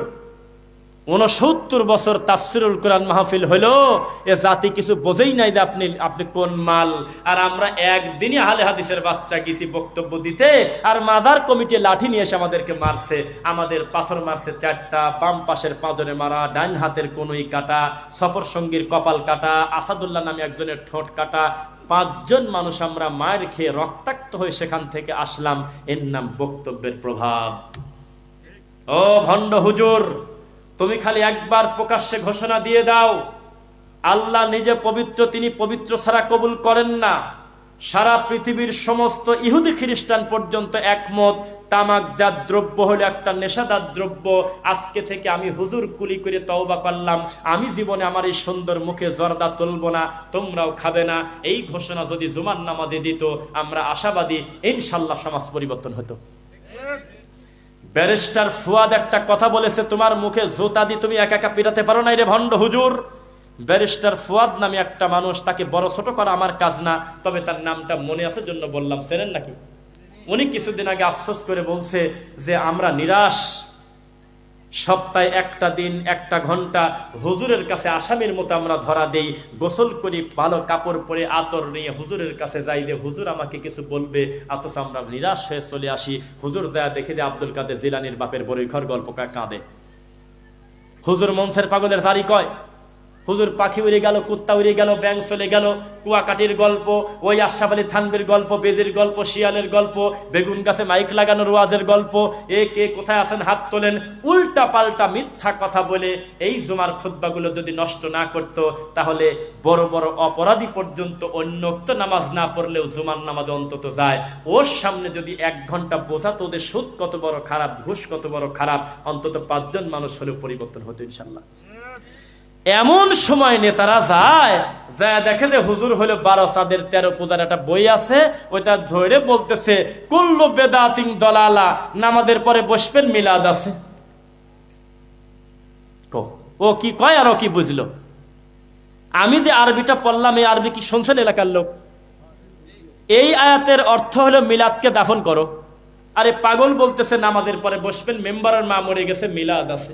A: 69 বছর তাফসিরুল কোরআন মাহফিল হলো, এ জাতি কিছু বোঝেই নাই যে আপনি কোন মাল। আর আমরা একদিনই আহলে হাদিসের বাচ্চা গেছি বক্তব্য দিতে, আর মাদার কমিটি লাঠি নিয়ে এসে আমাদেরকে মারছে। আমাদের পাথর মারছে 4টা, বাম পাশের পাঁজরে মারা, ডান হাতের কনুই কাটা, সফর সঙ্গীর কপাল কাটা, আসাদুল্লাহ নামে একজনের ঠোঁট কাটা। 5 জন মানুষ আমরা মায়ের খেয়ে রক্তাক্ত হয়ে সেখান থেকে আসলাম। এর নাম বক্তব্যের প্রভাব। ও ভণ্ড হুজুর, তুমি খালি একবার প্রকাশ্যে ঘোষণা দিয়ে দাও, আল্লাহ নিজে পবিত্র, তিনি পবিত্র ছাড়া কবুল করেন না। সারা পৃথিবীর সমস্ত ইহুদি খ্রিস্টান পর্যন্ত একমত, তামাকজাত দ্রব্য হলো একটা নেশাদার দ্রব্য। আজকে থেকে আমি হুজুর কুলি করে তওবা করলাম, আমি জীবনে আমার এই সুন্দর মুখে জর্দা তুলব না, তোমরাও খাবে না। এই ঘোষণা যদি জুমার নামাজে দিত, আমরা আশাবাদী ইনশাল্লাহ সমাজ পরিবর্তন হতো। ব্যারিস্টার ফুয়াদ একটা কথা বলেছে, তোমার মুখে জুতা দিয়ে তুমি একা একা পিটাতে পারো না রে ভণ্ড হুজুর। ব্যারিস্টার ফুয়াদ নামে একটা মানুষ, তাকে বড় ছোট করা আমার কাজ না, তবে তার নামটা মনে আছে জন্য বললাম। চেনেন নাকি? উনি কিছুদিন আগে আফসোস করে বলছে যে আমরা নিরাশ, সপ্তাহে একটা দিন 1 ঘন্টা হুজুরের কাছে আসামির মতো আমরা ধরা দেই, গোসল করি, ভালো কাপড় পরে আতর নিয়ে হুজুরের কাছে যাই যে হুজুর আমাকে কিছু বলবে, অথচ আমরা নিরাশ হয়ে চলে আসি। হুজুর দয়া দেখে যে আব্দুল কাদের জিলানীর বাপের বড়ই ঘর গল্প কাঁদে। হুজুর মনসের পাগলের জারি কয়, হুজুর পাখি উড়ে গেল, কুত্তা উড়ে গেল, ব্যাঙ চলে গেল, কুয়াকাটির গল্প, ওই আশরাফ আলী থানভীর গল্প, বেজির গল্প, শিয়ালের গল্প, বেগুন গাছে মাইক লাগানোর ওয়াজের গল্প, এ কে কোথায় আছেন হাত তোলেন, উল্টা পাল্টা মিথ্যা কথা বলে এই জুমার খুতবাগুলো যদি নষ্ট না করত, তাহলে বড় বড় অপরাধী পর্যন্ত অন্য নামাজ না পড়লেও জুমার নামাজে অন্তত যায়। ওর সামনে যদি 1 ঘন্টা বোঝাতো ওদের সুদ কত বড় খারাপ, ঘুষ কত বড় খারাপ, অন্তত 5 জন মানুষ হলেও পরিবর্তন হতো ইনশাল্লাহ। এমন সময় নেতারা যায় দেখে যে হুজুর হলো 12 চাঁদের 13 পূজার একটা বই আছে, ওইটা ধরে বলতেছে কুল্লু বেদাতিন দলালা, নামাজের পরে বসবেন মিলাদ আছে। ও কি কয় আর ও কি বুঝলো? আমি যে আরবিটা পড়লাম, এই আরবি কি শুনছেন এলাকার লোক? এই আয়াতের অর্থ হলো মিলাদকে দাফন করো। আরে পাগল বলতেছে নামাজের পরে বসবেন, মেম্বারের মা মরে গেছে, মিলাদ আছে।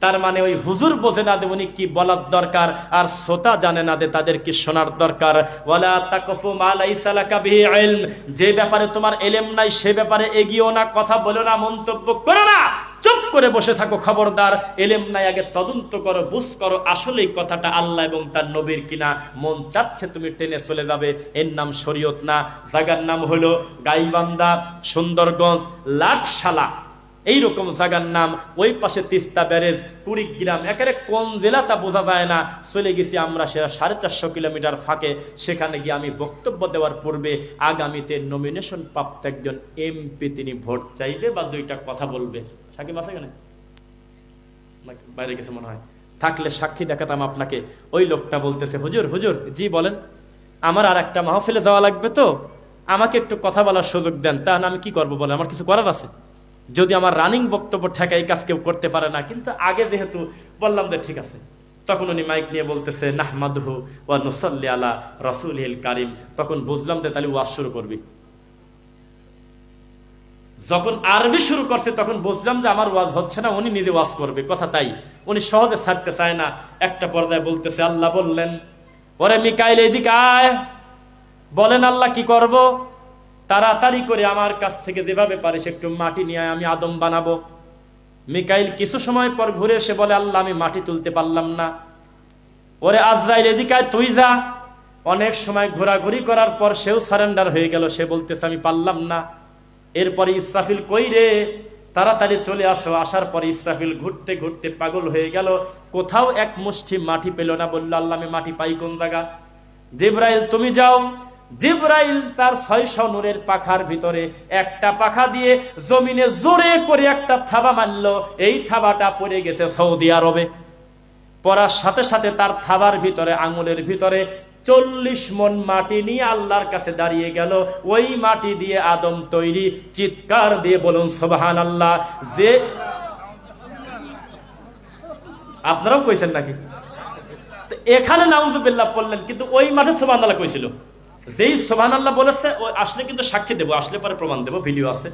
A: তার মানে ওই হুজুর বোঝে না যে উনি কি বলার দরকার, আর শ্রোতা জানে না যে তাদের কি শোনার দরকার। ওয়ালা তাকফু মা লাইসা লাকা বিহি ইলম, যে ব্যাপারে তোমার ইলম নাই সে ব্যাপারে এগিয়েও না, কথা বলো না, মন্তব্য করো না, চুপ করে বসে থাকো। খবরদার, ইলম নাই, আগে তদন্ত করো, বুঝ করো আসলেই কথাটা আল্লাহ এবং তার নবীর কিনা। মন চাচ্ছে তুমি টেনে চলে যাবে, এর নাম শরীয়ত না। জায়গার নাম হলো গাইবান্ধা, সুন্দরগঞ্জ, লাটশালা, এইরকম জায়গার নাম। ওই পাশে তিস্তা ব্যারেজ, কুড়িগ্রাম, একেবারে কোন জেলা তা বোঝা যায় না। চলে গেছি আমরা সেটা 450 কিলোমিটার ফাঁকে। সেখানে গিয়ে আমি বক্তব্য দেওয়ার পূর্বে আগামীতে নমিনেশন প্রাপ্ত একজন এমপি, তিনি ভোট চাইবে বা 2টা কথা বলবে। সাকিব আছে কেন? বাইরে গেছে মনে হয়, থাকলে সাক্ষী দেখাতাম আপনাকে। ওই লোকটা বলতেছে হুজুর, হুজুর জি বলেন, আমার আর একটা মাহফিলে যাওয়া লাগবে, তো আমাকে একটু কথা বলার সুযোগ দেন। তাহলে আমি কি করবো বলেন? আমার কিছু করার আছে? যদি আমার রানিং বক্তব্য ঠেকা, এই কাজ কেউ করতে পারে না, কিন্তু আগে যেহেতু বললাম যে ঠিক আছে। তখন উনি মাইক নিয়ে বলতেছে নাহমাদুহু ওয়া নুসাল্লি আলা রাসূলিল কারীম। তখন বুঝলাম যে তাহলে ওয়াজ শুরু করবি। যখন আরবি শুরু করছে তখন বুঝলাম যে আমার ওয়াজ হচ্ছে না, উনি নিজে ওয়াজ করবে। কথা তাই, উনি সহজে ছাড়তে চায় না। একটা পর্দায় বলতেছে আল্লাহ বললেন, ওরে মিকাইল এদিকে আয়, বলেন আল্লাহ কি করব? তাড়াতাড়ি করে আমার কাছ থেকে যেভাবে পারিস একটু মাটি নিয়ে আমি আদম বানাবো। মিকাইল কিছু সময় পর ঘুরে এসে বলে আল্লাহ আমি মাটি তুলতে পারলাম না। ওরে আজরাইল এদিকে আয়, তুই যা। অনেক সময় ঘোরাঘুরি করার পর সেও সারেন্ডার হয়ে গেল, সে বলতেছে আমি পারলাম না। এরপরে ইসরাফিল, কই রে, তাড়াতাড়ি চলে আসো। আসার পরে ইসরাফিল ঘুরতে ঘুরতে পাগল হয়ে গেল, কোথাও এক মুষ্টি মাটি পেল না। বলল আল্লাহ আমি মাটি পাই কোন জায়গা? জিবরাইল তুমি যাও। জিবরাইল তার 600 নূরের পাখার ভিতরে একটা পাখা দিয়ে জমিনে জোরে করে একটা থাবা মারলো। এই থাবাটা পড়ে গেছে সৌদি আরবে। পড়ার সাথে সাথে তার থাবার ভিতরে, আঙুলের ভিতরে 40 মণ মাটি নিয়ে আল্লাহর কাছে দাঁড়িয়ে গেল। ওই মাটি দিয়ে আদম তৈরি। চিৎকার দিয়ে বলুন সুবহানাল্লাহ। যে আপনারাও কইছেন নাকি? এখানে নাউজুবিল্লাহ বললেন, কিন্তু ওই মাঠে সুবহানাল্লাহ কইছিল। যেই সুবহানাল্লাহ বলেছে ওই আসলে কিন্তু সাক্ষী দেবো, আসলে পরে প্রমাণ দেবো, ভিডিও আছে,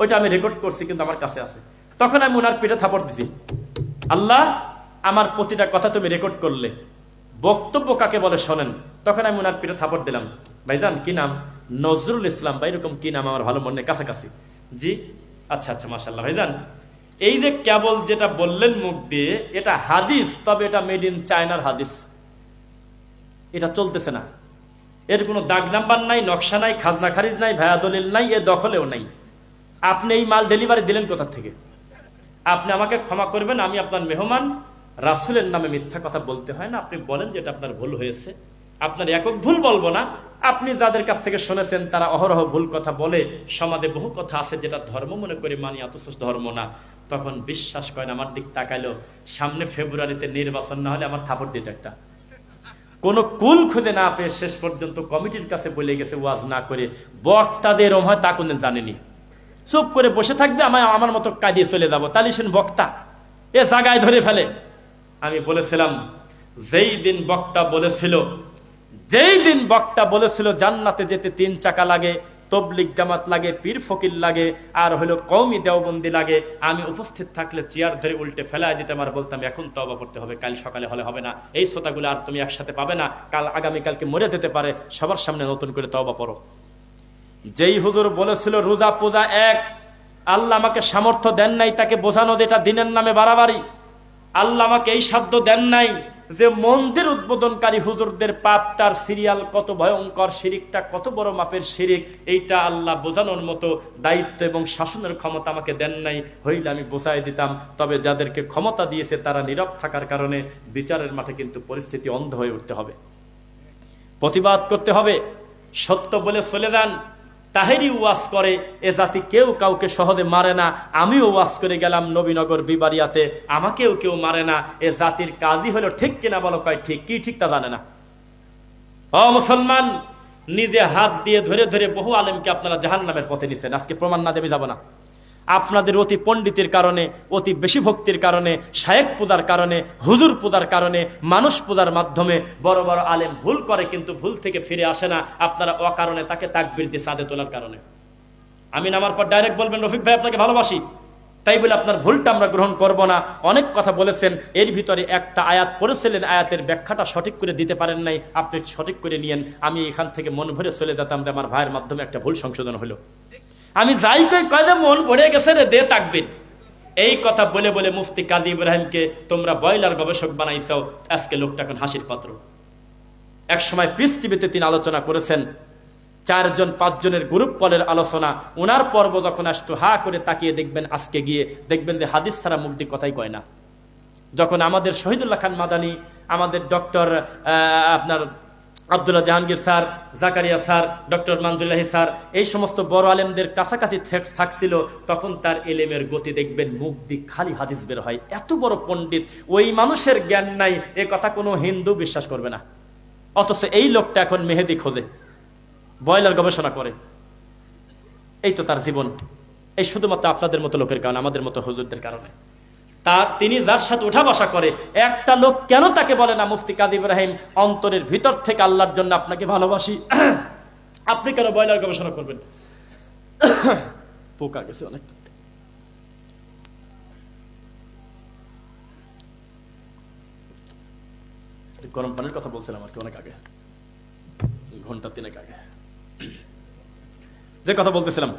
A: ওইটা আমি রেকর্ড করছি, কিন্তু আমার কাছে আছে। তখন আমি ওনার পিঠে থাপড় দিছি, আল্লাহ আমার প্রতিটা কথা তুমি রেকর্ড করলে, বক্তব্য কাকে বলে শোনেন। তখন আমি ওনার পিঠে থাপড় দিলাম। ভাইজান কি নাম? নজরুল ইসলাম। ভাই এরকম কি নাম আমার ভালো মনে কাছাকাছি। জি আচ্ছা আচ্ছা মাশাআল্লাহ। ভাইজান এই যে কেবল যেটা বললেন মুখ দিয়ে, এটা হাদিস, তবে এটা মেড ইন চায়নার হাদিস। এটা চলতেছে না, এর কোনো দাগ নাম্বার নাই, নকশা নাই, খাজনা খারিজ নাই, ভায়া দলিল নাই, এ দখলেও নাই। আপনি এই মাল ডেলিভারি দিলেন কোথা থেকে? আপনি আমাকে ক্ষমা করবেন, আমি আপনার মেহমান। রাসূলের নামে মিথ্যা কথা বলতে হয় না। আপনি বলেন যেটা আপনার ভুল হয়েছে। আপনার একক ভুল বলবো না, আপনি যাদের কাছ থেকে শুনেছেন তারা অহরহ ভুল কথা বলে। সমাজে বহু কথা আছে যেটা ধর্ম মনে করে মানি, অথচ ধর্ম না। তখন বিশ্বাস করেন, আমার দিক তাকাইলো, সামনে ফেব্রুয়ারিতে নির্বাচন না হলে আমার থাপড় দিত একটা। কোনো কুল খুঁজে না পেয়ে শেষ পর্যন্ত কমিটির কাছে বলে গেছে ওয়াজ না করে। বক্তাদের হয় তা কোনো জানেনি, চুপ করে বসে থাকবে, আমার মতো কাঁদিয়ে চলে যাবো। তালিশেন বক্তা এ জায়গায় ধরে ফেলে। আমি বলেছিলাম যেই দিন বক্তা বলেছিল জান্নাতে যেতে 3 চাকা লাগে, তবলিগ জামাত লাগে, পীর ফকির লাগে, আর হলো কওমি দেওবন্দি লাগে, আমি উপস্থিত থাকলে চেয়ার ধরে উল্টে ফেলায় দিতাম আর বলতাম এখন তওবা করতে হবে, কাল সকালে হলে হবে না। এই শ্রোতাগুলো আর তুমি একসাথে পাবে না, আগামীকালকে মরে যেতে পারে, সবার সামনে নতুন করে তওবা পড়ো। যেই হুজুর বলেছিল রোজা পূজা এক, আল্লাহ আমাকে সামর্থ্য দেন নাই তাকে বোঝানো, এটা দিনের নামে বাড়াবাড়ি। আল্লাহ আমাকে এই শব্দ দেন নাই যে মন্দির উদ্বোধনকারী হুজুরদের পাপ, তার সিরিয়াল কত ভয়ঙ্কর, শিরিকটা কত বড় মাপের শিরিক, এইটা আল্লাহ বোঝানোর মতো দায়িত্ব এবং শাসনের ক্ষমতা আমাকে দেন নাই, হইলে আমি বোঝাই দিতাম। তবে যাদেরকে ক্ষমতা দিয়েছে তারা নীরব থাকার কারণে বিচারের মাঠে কিন্তু পরিস্থিতি অন্ধ হয়ে উঠতে হবে, প্রতিবাদ করতে হবে। সত্য বলে চলে যান। তাহেরি ওয়াজ করে, এ জাতি কেউ কাউকে সহজে মারে না। আমিও ওয়াজ করে গেলাম নবীনগর বিবারিয়াতে, আমাকেও কেউ মারে না। এ জাতির কাজই হলো ঠিক কিনা বলো, কয় ঠিক, কি ঠিক তা জানে না। ও মুসলমান, নিজে হাত দিয়ে ধরে ধরে বহু আলেমকে আপনারা জাহান্নামের পথে নিছেন। আজকে প্রমাণ না দেবে যাব না। আপনাদের অতি পণ্ডিতের কারণে, অতি বেশি ভক্তির কারণে, শায়েখ পূজার কারণে, হুজুর পূজার কারণে, মানুষ পূজার মাধ্যমে বড় বড় আলেম ভুল করে কিন্তু ভুল থেকে ফিরে আসে না। আপনারা অকারণে তাকে তাকবীর দিয়ে সাদে তোলার কারণে। আমি নামার পর ডাইরেক্ট বলবেন রফিক ভাই আপনাকে ভালোবাসি, তাই বলে আপনার ভুলটা আমরা গ্রহণ করব না। অনেক কথা বলেছেন, এর ভিতরে একটা আয়াত পড়েছিলেন, আয়াতের ব্যাখ্যাটা সঠিক করে দিতে পারেন নাই, আপনি সঠিক করে নিয়েন। আমি এখান থেকে মন ভরে চলে যেতাম যে আমার ভাইয়ের মাধ্যমে একটা ভুল সংশোধন হলো। আমি যাই কই যে মন ভরে গেছে রে, দে তাকবীর। এই কথা বলে বলে মুফতি কাজী ইব্রাহিমকে তোমরা বয়লার গবেষক বানাইছো, আজকে লোকটা এখন হাসির পাত্র। এক সময় পিস টিভিতে তিনি আলোচনা করেছেন, 4 জন 5 জনের গ্রুপ কলের আলোচনা। ওনার পর্ব যখন আসতো হা করে তাকিয়ে দেখবেন, আজকে গিয়ে দেখবেন যে হাদিস ছাড়া মুখ দিয়ে কথাই কয় না। যখন আমাদের শহীদুল্লাহ খান মাদানী, আমাদের ডক্টর আপনার Abdullah Jahangir sir, Zakaria sir, doctor Manzullahi sir, এই সমস্ত বড় আলেমদের কাছাকাছি থাকছিল, তখন তার এলেমের গতি দেখবেন মুখ দিয়ে খালি হাদিস বের হয়। এত বড় পণ্ডিত, ওই মানুষের জ্ঞান নাই, এ কথা কোনো হিন্দু বিশ্বাস করবে না। অথচ এই লোকটা এখন মেহেদি খোঁজে, বয়লার গবেষণা করে। এই তো তার জীবন। এই শুধুমাত্র আপনাদের মতো লোকের কারণে, আমাদের মতো হুজুরদের কারণে। তিনি যার সাথে উঠা বসা করে, একটা লোক কেন তাকে বলে না মুফতি কাজী ইব্রাহিম অন্তরের ভিতর থেকে আল্লাহর জন্য আপনাকে ভালোবাসি, আপনি কেন বয়লার গবেষণা করবেন? পোকা গেছে অনেক। গরম পানির কথা বলছিলাম আর কি অনেক আগে, ঘন্টা 3 আগে যে কথা বলতেছিলাম,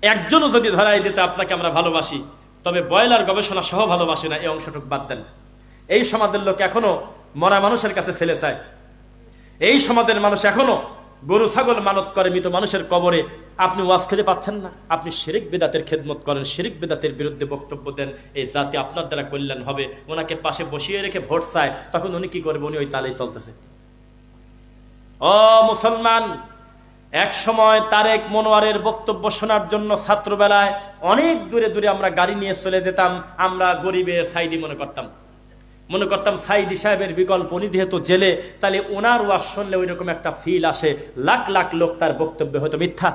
A: একজনও যদি ধরাই দিতে আপনাকে আমরা ভালোবাসি, তবে বয়লার গবেষণা সহ ভালোবাসে না, এই অংশটুকু বাদ দেন। এই সমাজের লোক এখনো মরা মানুষের কাছে ছেলে চায়। এই সমাজের মানুষ এখনো গরু ছাগল মানত করে মৃত মানুষের কবরে। আপনি ওয়াজ খেতে পাচ্ছেন না, আপনি শিরিক বিদাতের খেদমত করেন, শিরিক বিদাতের বিরুদ্ধে বক্তব্য দেন, এই জাতি আপনার দ্বারা কল্যাণ হবে। ওনাকে পাশে বসিয়ে রেখে ভোট চায়, তখন উনি কি করবে? উনি ওই তালেই চলতেছে। ও মুসলমান, এক সময় তারেক মনোয়ারের বক্তব্য শোনার জন্য ছাত্রবেলায় অনেক দূরে দূরে আমরা গাড়ি নিয়ে চলে যেতাম। আমরা গরিবে সাইদি মনে করতাম সাইদি সাহেবের বিকল্প, উনি যেহেতু জেলে, তাহলে ওনার ওয়াজ শুনলে ওই রকম একটা ফিল আসে। লাখ লাখ লোক তার বক্তব্য হয়তো মিথ্যা।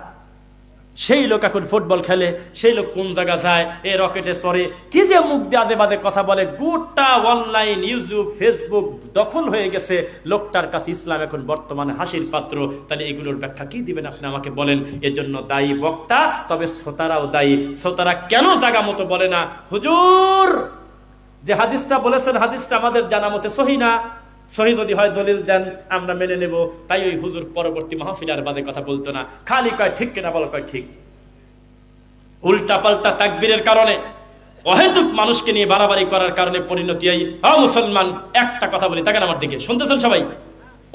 A: সেই লোক এখন ফুটবল খেলে, সেই লোক কোন জায়গা যায়, এ রকেটে চড়ে, কি যে মুখ দিয়ে আদে বাদে কথা বলে। গোটা অনলাইন ইউটিউব ফেসবুক দখল হয়ে গেছে লোকটার কাছে। ইসলাম এখন বর্তমানে হাসির পাত্র। তাহলে এগুলোর ব্যাখ্যা কি দিবেন আপনি আমাকে বলেন? এজন্য দায়ী বক্তা, তবে শ্রোতারাও দায়ী। শ্রোতারা কেন জায়গা মতো বলে না, হুজুর যে হাদিসটা বলেছেন, হাদিসটা আমাদের জানা মতে সহি না, সহি যদি হয় দলিল দেন, আমরা মেনে নেব। তাই ওই হুজুর পরবর্তী মাহফিল আর বাদে কথা বলতো না, খালি কয় ঠিক কিনা বলো, কয় ঠিক। উল্টা পাল্টা তাকবীরের কারণে, অহেতুক মানুষকে নিয়ে বাড়াবাড়ি করার কারণে পরিণতি এই। মুসলমান, একটা কথা বলি, তাকেন আমার দিকে, শুনতেছেন সবাই?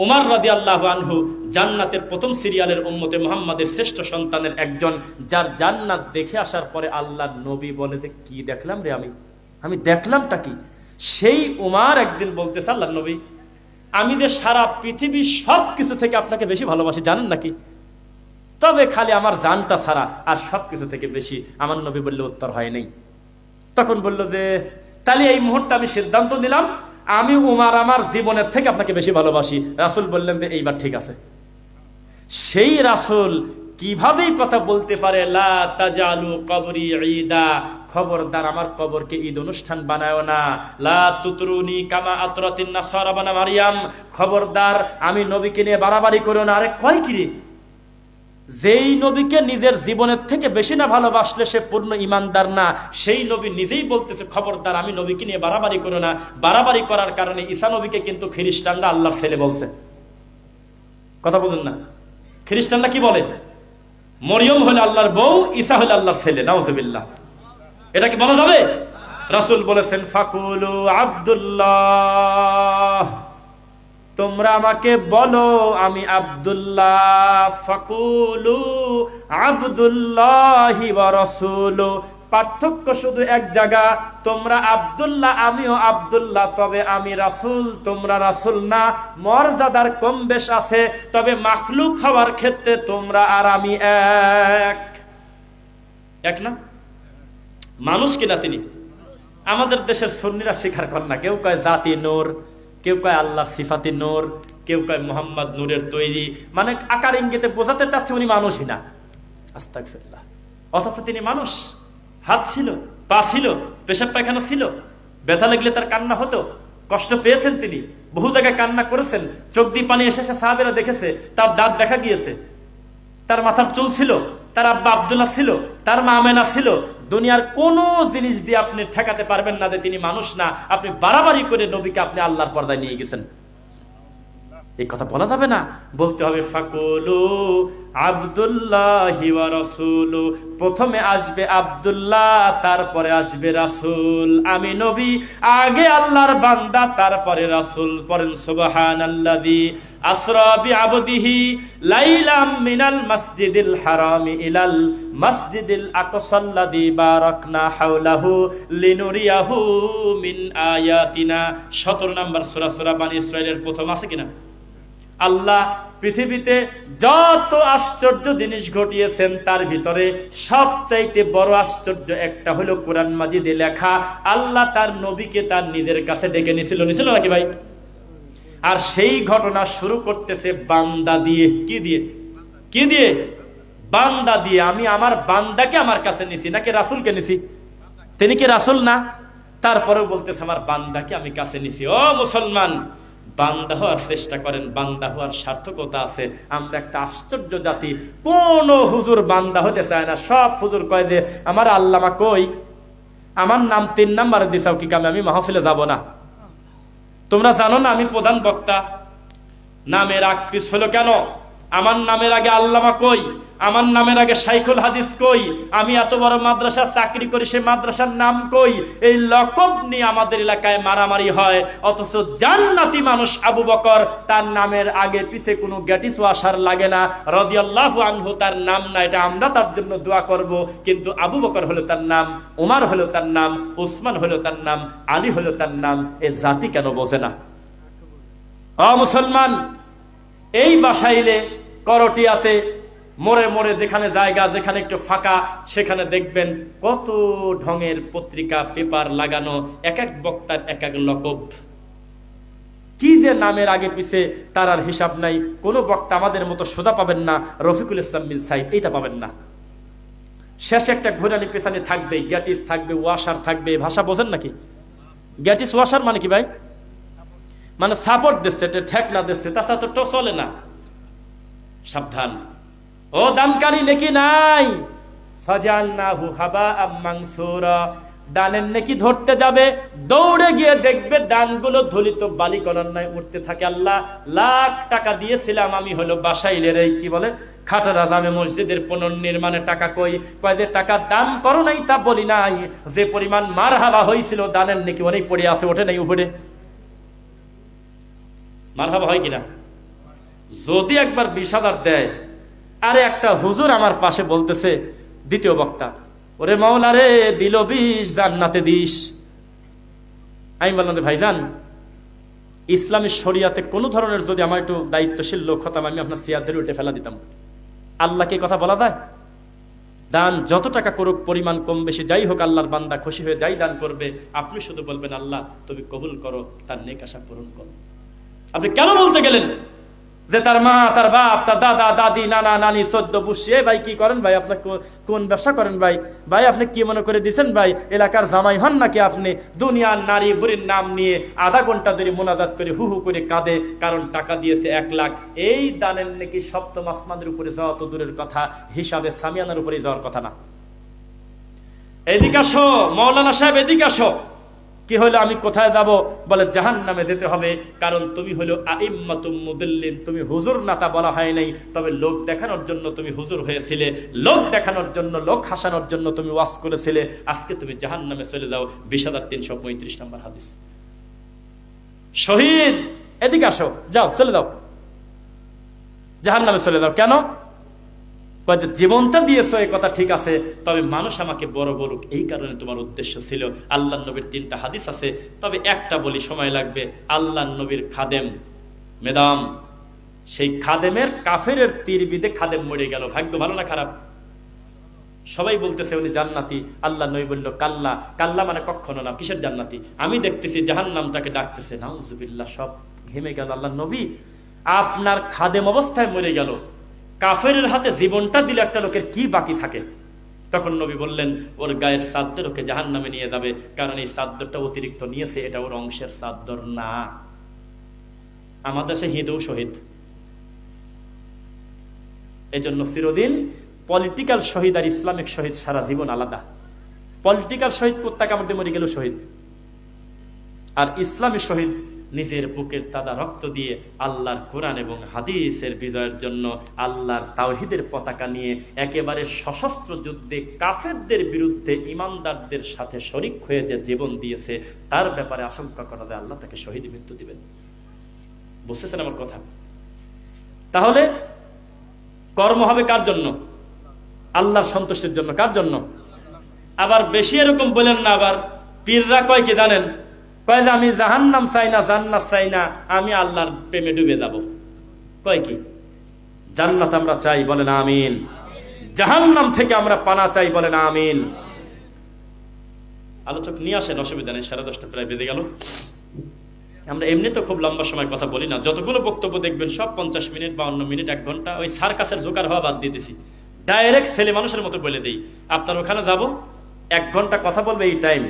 A: উমর রাদিয়াল্লাহু আনহু জান্নাতের প্রথম সিরিয়ালের উম্মতে মুহাম্মাদের শ্রেষ্ঠ সন্তানের একজন, যার জান্নাত দেখে আসার পরে আল্লাহর নবী বলে যে কি দেখলাম রে, আমি দেখলামটা কি? সেই উমর একদিন বলতেছে, আল্লাহর নবী, আমি যে সারা পৃথিবীর সব কিছু থেকে আপনাকে বেশি ভালোবাসি, জানেন নাকি? তবে খালি আমার জানটা ছাড়া আর সবকিছু থেকে বেশি। আমার নবী বললে উত্তর হয় নাই। তখন বলল যে তাহলে এই মুহূর্তে আমি সিদ্ধান্ত নিলাম, আমি উমর আমার জীবনের থেকে আপনাকে বেশি ভালোবাসি। রাসূল বললেন যে এইবার ঠিক আছে। সেই রাসূল কিভাবে কথা বলতে পারে, লা তাজালু কবরি ঈদা, খবরদার আমার কবরকে ঈদ অনুষ্ঠান বানায়ো না। লা তুতরুনি কামা আতরাতিন নাসারা বানা মারিয়াম, খবরদার আমি নবীকে নিয়ে বাড়াবাড়ি করো না। আরে কয় কি রে? যেই নবীকে নিজের জীবনের থেকে বেশি না ভালোবাসলে সে পূর্ণ ইমানদার না। সেই নবী নিজেই বলতেছে খবরদার আমি নবীকে নিয়ে বাড়াবাড়ি করো না। বাড়াবাড়ি করার কারণে ঈসা নবীকে কিন্তু খ্রিস্টানরা আল্লাহর ছেলে বলছে। কথা বুঝুন না? খ্রিস্টানরা কি বলে? মরিয়ম হলো আল্লাহর বউ, ঈসা হলো আল্লাহর ছেলে। নাউজুবিল্লাহ। এটা কি বলা যাবে? রাসূল বলেছেন ফাকুলু আব্দুল্লাহ, তোমরা আমাকে বলো আমি আব্দুল্লাহ। ফাকুলু আব্দুল্লাহি ওয়া রাসূলু, পার্থক্য শুধু এক জায়গা, তোমরা আব্দুল্লাহ আমিও আব্দুল্লাহ, তবে আমি রাসূল তোমরা রাসূল না। মর্যাদার কম বেশ আছে, তবে মাখলুক হওয়ার ক্ষেত্রে তোমরা আর আমি এক না। মানুষ কিনা তিনি? আমাদের দেশের সুন্নিরা স্বীকার করেন না। কেউ কয় জাতি নূর, কেউ কয় আল্লাহর সিফাতি নূর, কেউ কয় মোহাম্মদ নূরের তৈরি, মানে আকার ইঙ্গিতে বোঝাতে চাচ্ছে উনি মানুষই না। আস্তাগফিরুল্লাহ। অথচ তিনি মানুষ। হাত ছিল, পা ছিল, পেশাব পায়খানা ছিল, ব্যথা লাগলে তার কান্না হতো, কষ্ট পেয়েছেন তিনি, বহু জায়গায় কান্না করেছেন, চোখ দিয়ে পানি এসেছে, সাহাবেরা দেখেছে, তার দাঁত দেখা গিয়েছে, তার মাথার চুল ছিল, তার আব্বা আব্দুল্লাহ ছিল, তার মা আমেনা ছিল। দুনিয়ার কোন জিনিস দিয়ে আপনি ঠেকাতে পারবেন না যে তিনি মানুষ না। আপনি বাড়াবাড়ি করে নবীকে আপনি আল্লাহর পর্দায় নিয়ে গেছেন, এই কথা বলা যাবে না। বলতে হবে ফাকুলু আব্দুল্লাহি ওয়া রাসূলু, প্রথমে আসবে আব্দুল্লাহ, তারপরে আসবে রাসূল। আমি নবী, আগে আল্লাহর বান্দা, তারপরে রাসূল। পড়েন সুবহানাল্লাযী আসরা বিআবদিহি লাইলাম মিনাল মাসজিদিল হারামি ইলাল মাসজিদিল আকসাল্লাযী বারাকনা হাওলাহু লিনুরিয়াহু মিন আয়াতিনা। 17 নম্বর সূরা, সূরা বনী ইসরাঈলের প্রথম আছে কিনা? আল্লাহ পৃথিবীতে যত আশ্চর্য জিনিস ঘটিয়েছেন তার ভিতরে সবচাইতে বড় আশ্চর্য একটা হলো কোরআন মাজিদে লেখা আল্লাহ তার নবীকে তার নিজের কাছে ডেকে নিছিল নাকি ভাই? আর সেই ঘটনা শুরু করতেছে বান্দা দিয়ে। কি দিয়ে? বান্দা দিয়ে। আমি আমার বান্দাকে আমার কাছে নিছি, নাকি রাসূলকে নিছি? তিনি কি রাসূল না? তারপরেও বলতেছে আমার বান্দাকে আমি কাছে নিছি। ও মুসলমান, বান্দা হওয়ার চেষ্টা করেন, বান্দা হওয়ার সার্থকতা আছে। আমরা একটা আশ্চর্য জাতি, কোন হুজুর বান্দা হতে চায় না। সব হুজুর কয় যে আমার আল্লামা কই, আমার নাম 3 নাম্বারে দিছাও কি কামে, আমি মাহফিলে যাব না। তোমরা জানো না আমি প্রধান বক্তা? নামের আগ পিছ হলো কেন? আমার নামের আগে আল্লামা কই, আমার নামের আগে শাইখুল হাদিস কই, আমি এত বড় মাদ্রাসা চাকরি করি, সেই মাদ্রাসার নাম কই। এই লকব নিয়ে আমাদের এলাকায় মারামারি হয়। অথচ জান্নাতি মানুষ আবু বকর, তার নামের আগে পিছে কোনো গ্যাটিস ওয়াশার লাগে না, রাদিয়াল্লাহু আনহু তার নাম না, এটা আমরা তার জন্য দোয়া করব। কিন্তু আবু বকর হলো তার নাম, ওমর হলো তার নাম, উসমান হলো তার নাম, আলী হলো তার নাম। এ জাতি কেন বোঝে না? ও মুসলমান, এই বাসাইলে করটিয়াতে মোড়ে মোড়ে যেখানে জায়গা, যেখানে একটু ফাঁকা, সেখানে দেখবেন কত ঢঙের পত্রিকা পেপার লাগানো, এক এক বক্তার এক এক লকব। কি যে নামের আগে পিছে তার আর হিসাব নাই। কোন বক্তা আমাদের মতো সোজা পাবেন না, রফিকুল ইসলাম বিন সাইদ এইটা পাবেন না। শেষে একটা ঘোরানি পেছানি থাকবে, গ্যাটিস থাকবে, ওয়াশার থাকবে। ভাষা বোঝেন নাকি? গ্যাটিস ওয়াশার মানে কি ভাই? মানে সাপোর্ট দিচ্ছে, ঠেক না দিচ্ছে, তাছাড়া তো চলে না। সাবধান, ও দানকারী নেকি নাই, ফাজালনাহু হাবাআম মানসুরা। দানের নেকি ধরতে যাবে, দৌড়ে গিয়ে দেখবে দানগুলো ধুলিত বালিকণার ন্যায় উঠতে থাকে। আল্লাহ, লাখ টাকা দিয়েছিলাম আমি হলো বাসাইলের এই কি বলে খাটারা জামে মসজিদের পুনর্নির্মাণে টাকা কই, কয়দের টাকা দান করো নাই তা বলি নাই। যে পরিমাণ মারহাবা হয়েছিল দানের নেকি অনেক পড়ে আছে, ওঠে নাই উপরে। মারহাবা হয় কিনা? যদি একবার 20,000 দেয়। আরে একটা হুজুর আমার পাশে বলতেছে, দ্বিতীয় বক্তা, ওরে মাওলা রে, দিল 20, জান্নাতে দিস। আমি বললাম ভাইজান, ইসলামী শরিয়াতে কোন ধরনের যদি আমার একটু দায়িত্বশীল লোক হতাম, আমি আপনার চেয়ার ধরে উঠে ফেলা দিতাম। আল্লাহকে কথা বলা যায়? দান যত টাকা করুক, পরিমাণ কম বেশি যাই হোক, আল্লাহর বান্দা খুশি হয়ে যাই দান করবে, আপনি শুধু বলবেন আল্লাহ তুমি কবুল করো, তার নেক আশা পূরণ করো। আপনি কেন বলতে গেলেন যে তার মা, তার বাপ, তার দাদা, দাদি, নানা, নানি, 14 বুঝিয়ে ভাই কি করেন ভাই, আপনার কোন ব্যবসা করেন ভাই, ভাই আপনি কি মনে করে দিচ্ছেন ভাই, এলাকার জামাই হন নাকি আপনি? দুনিয়ার নারী বুড়ির নাম নিয়ে আধা ঘন্টা ধরে মোনাজাত করে হু হু করে কাঁদে, কারণ টাকা দিয়েছে 1 লাখ। এই দানের নাকি সপ্তম আসমানের উপরে যাওয়া তো দূরের কথা, হিসাবে সামিয়ানার উপরে যাওয়ার কথা না। এদিকে আসো মৌলানা সাহেব, এদিকে আসো। কি হলো, আমি কোথায় যাব? বলে জাহান্নামে যেতে হবে, কারণ তুমি হলো আইম্মাতুম মুদিল্লিন, তুমি হুজুর না তা বলা হয় নাই, তবে লোক দেখানোর জন্য তুমি হুজুর হয়েছিলে, লোক দেখানোর জন্য, লোক হাসানোর জন্য তুমি ওয়াজ করেছিলে, আজকে তুমি জাহান্নামে চলে যাও। 20,335 নম্বর হাদিস। শহীদ এদিকে আসো, যাও, চলে যাও, জাহান্নামে চলে যাও। কেন? জীবনটা দিয়েছো, এই কথা ঠিক আছে, তবে মানুষ আমাকে বড় বলুক, এই কারণে তোমার উদ্দেশ্য ছিল। আল্লাহ নবীর 3টা হাদিস আছে, তবে একটা বলি, সময় লাগবে। আল্লাহ নবীর খাদেম মেদাম, সেই খাদেমের কাফেরের তীর বিদে খাদেম মরে গেল। ভাগ্য ভালো না খারাপ? সবাই বলতেছে উনি জান্নাতি। আল্লাহ নবী বলল কাল্লা, কাল্লা মানে কখনো না। কিসের জান্নাতি? আমি দেখতেছি জাহান্নাম তাকে ডাকতেছে। নাউজুবিল্লাহ, সব ঘেমে গেল। আল্লাহ নবী, আপনার খাদেম অবস্থায় মরে গেল, কাফেরের হাতে জীবনটা দিলে একটা লোকের কি বাকি থাকে? তখন নবী বললেন, ওর গায়ের চাদর ওকে জাহান্নামে নিয়ে যাবে, কারণ এই চাদরটা অতিরিক্ত নিয়েছে, এটা ওর অংশের চাদর না। আমাদের দেশে হিন্দু শহীদ, এই জন্য চিরদিন পলিটিক্যাল শহীদ আর ইসলামিক শহীদ সারা জীবন আলাদা। পলিটিক্যাল শহীদ কুত্তা কামড় দিয়ে মরে গেল শহীদ, আর ইসলামী শহীদ নিজের বুকের তাজা রক্ত দিয়ে আল্লাহর কোরআন এবং হাদিসের বিজয়ের জন্য আল্লাহর তাওহীদের পতাকা নিয়ে একেবারে সশস্ত্র যুদ্ধে কাফেরদের বিরুদ্ধে ইমানদারদের সাথে শরিক হয়ে যে জীবন দিয়েছে, তার ব্যাপারে আশঙ্কা করা যায় আল্লাহ তাকে শহীদ মৃত্যু দিবেন। বুঝতেছেন আমার কথা? তাহলে কর্ম হবে কার জন্য? আল্লাহর সন্তুষ্টির জন্য। কার জন্য? আবার বেশি এরকম বলেন না। আবার পীররা কয় কি জানেন? কয় যে আমি জাহান্নাম চাই না, জান্নাত চাই না, আমি আল্লাহর প্রেমে ডুবে যাব। কয় কি? জান্নাত আমরা চাই, বলেন আমিন। জাহান্নাম থেকে আমরা পানা চাই, বলেন আমিন। আলোচক নিয়ে আসেন, অসুবিধা নেই। 10:30 প্রায় বেজে গেল। আমরা এমনি তো খুব লম্বা সময় কথা বলি না, যতগুলো বক্তব্য দেখবেন সব 50 মিনিট, 52 মিনিট, 1 ঘন্টা। ওই সার্কাসের জোকার হওয়া বাদ দিতেছি, ডাইরেক্ট ছেলে মানুষের মতো বলে দেই, আপনার ওখানে যাব, 1 ঘন্টা কথা বলবে, এই টাইম।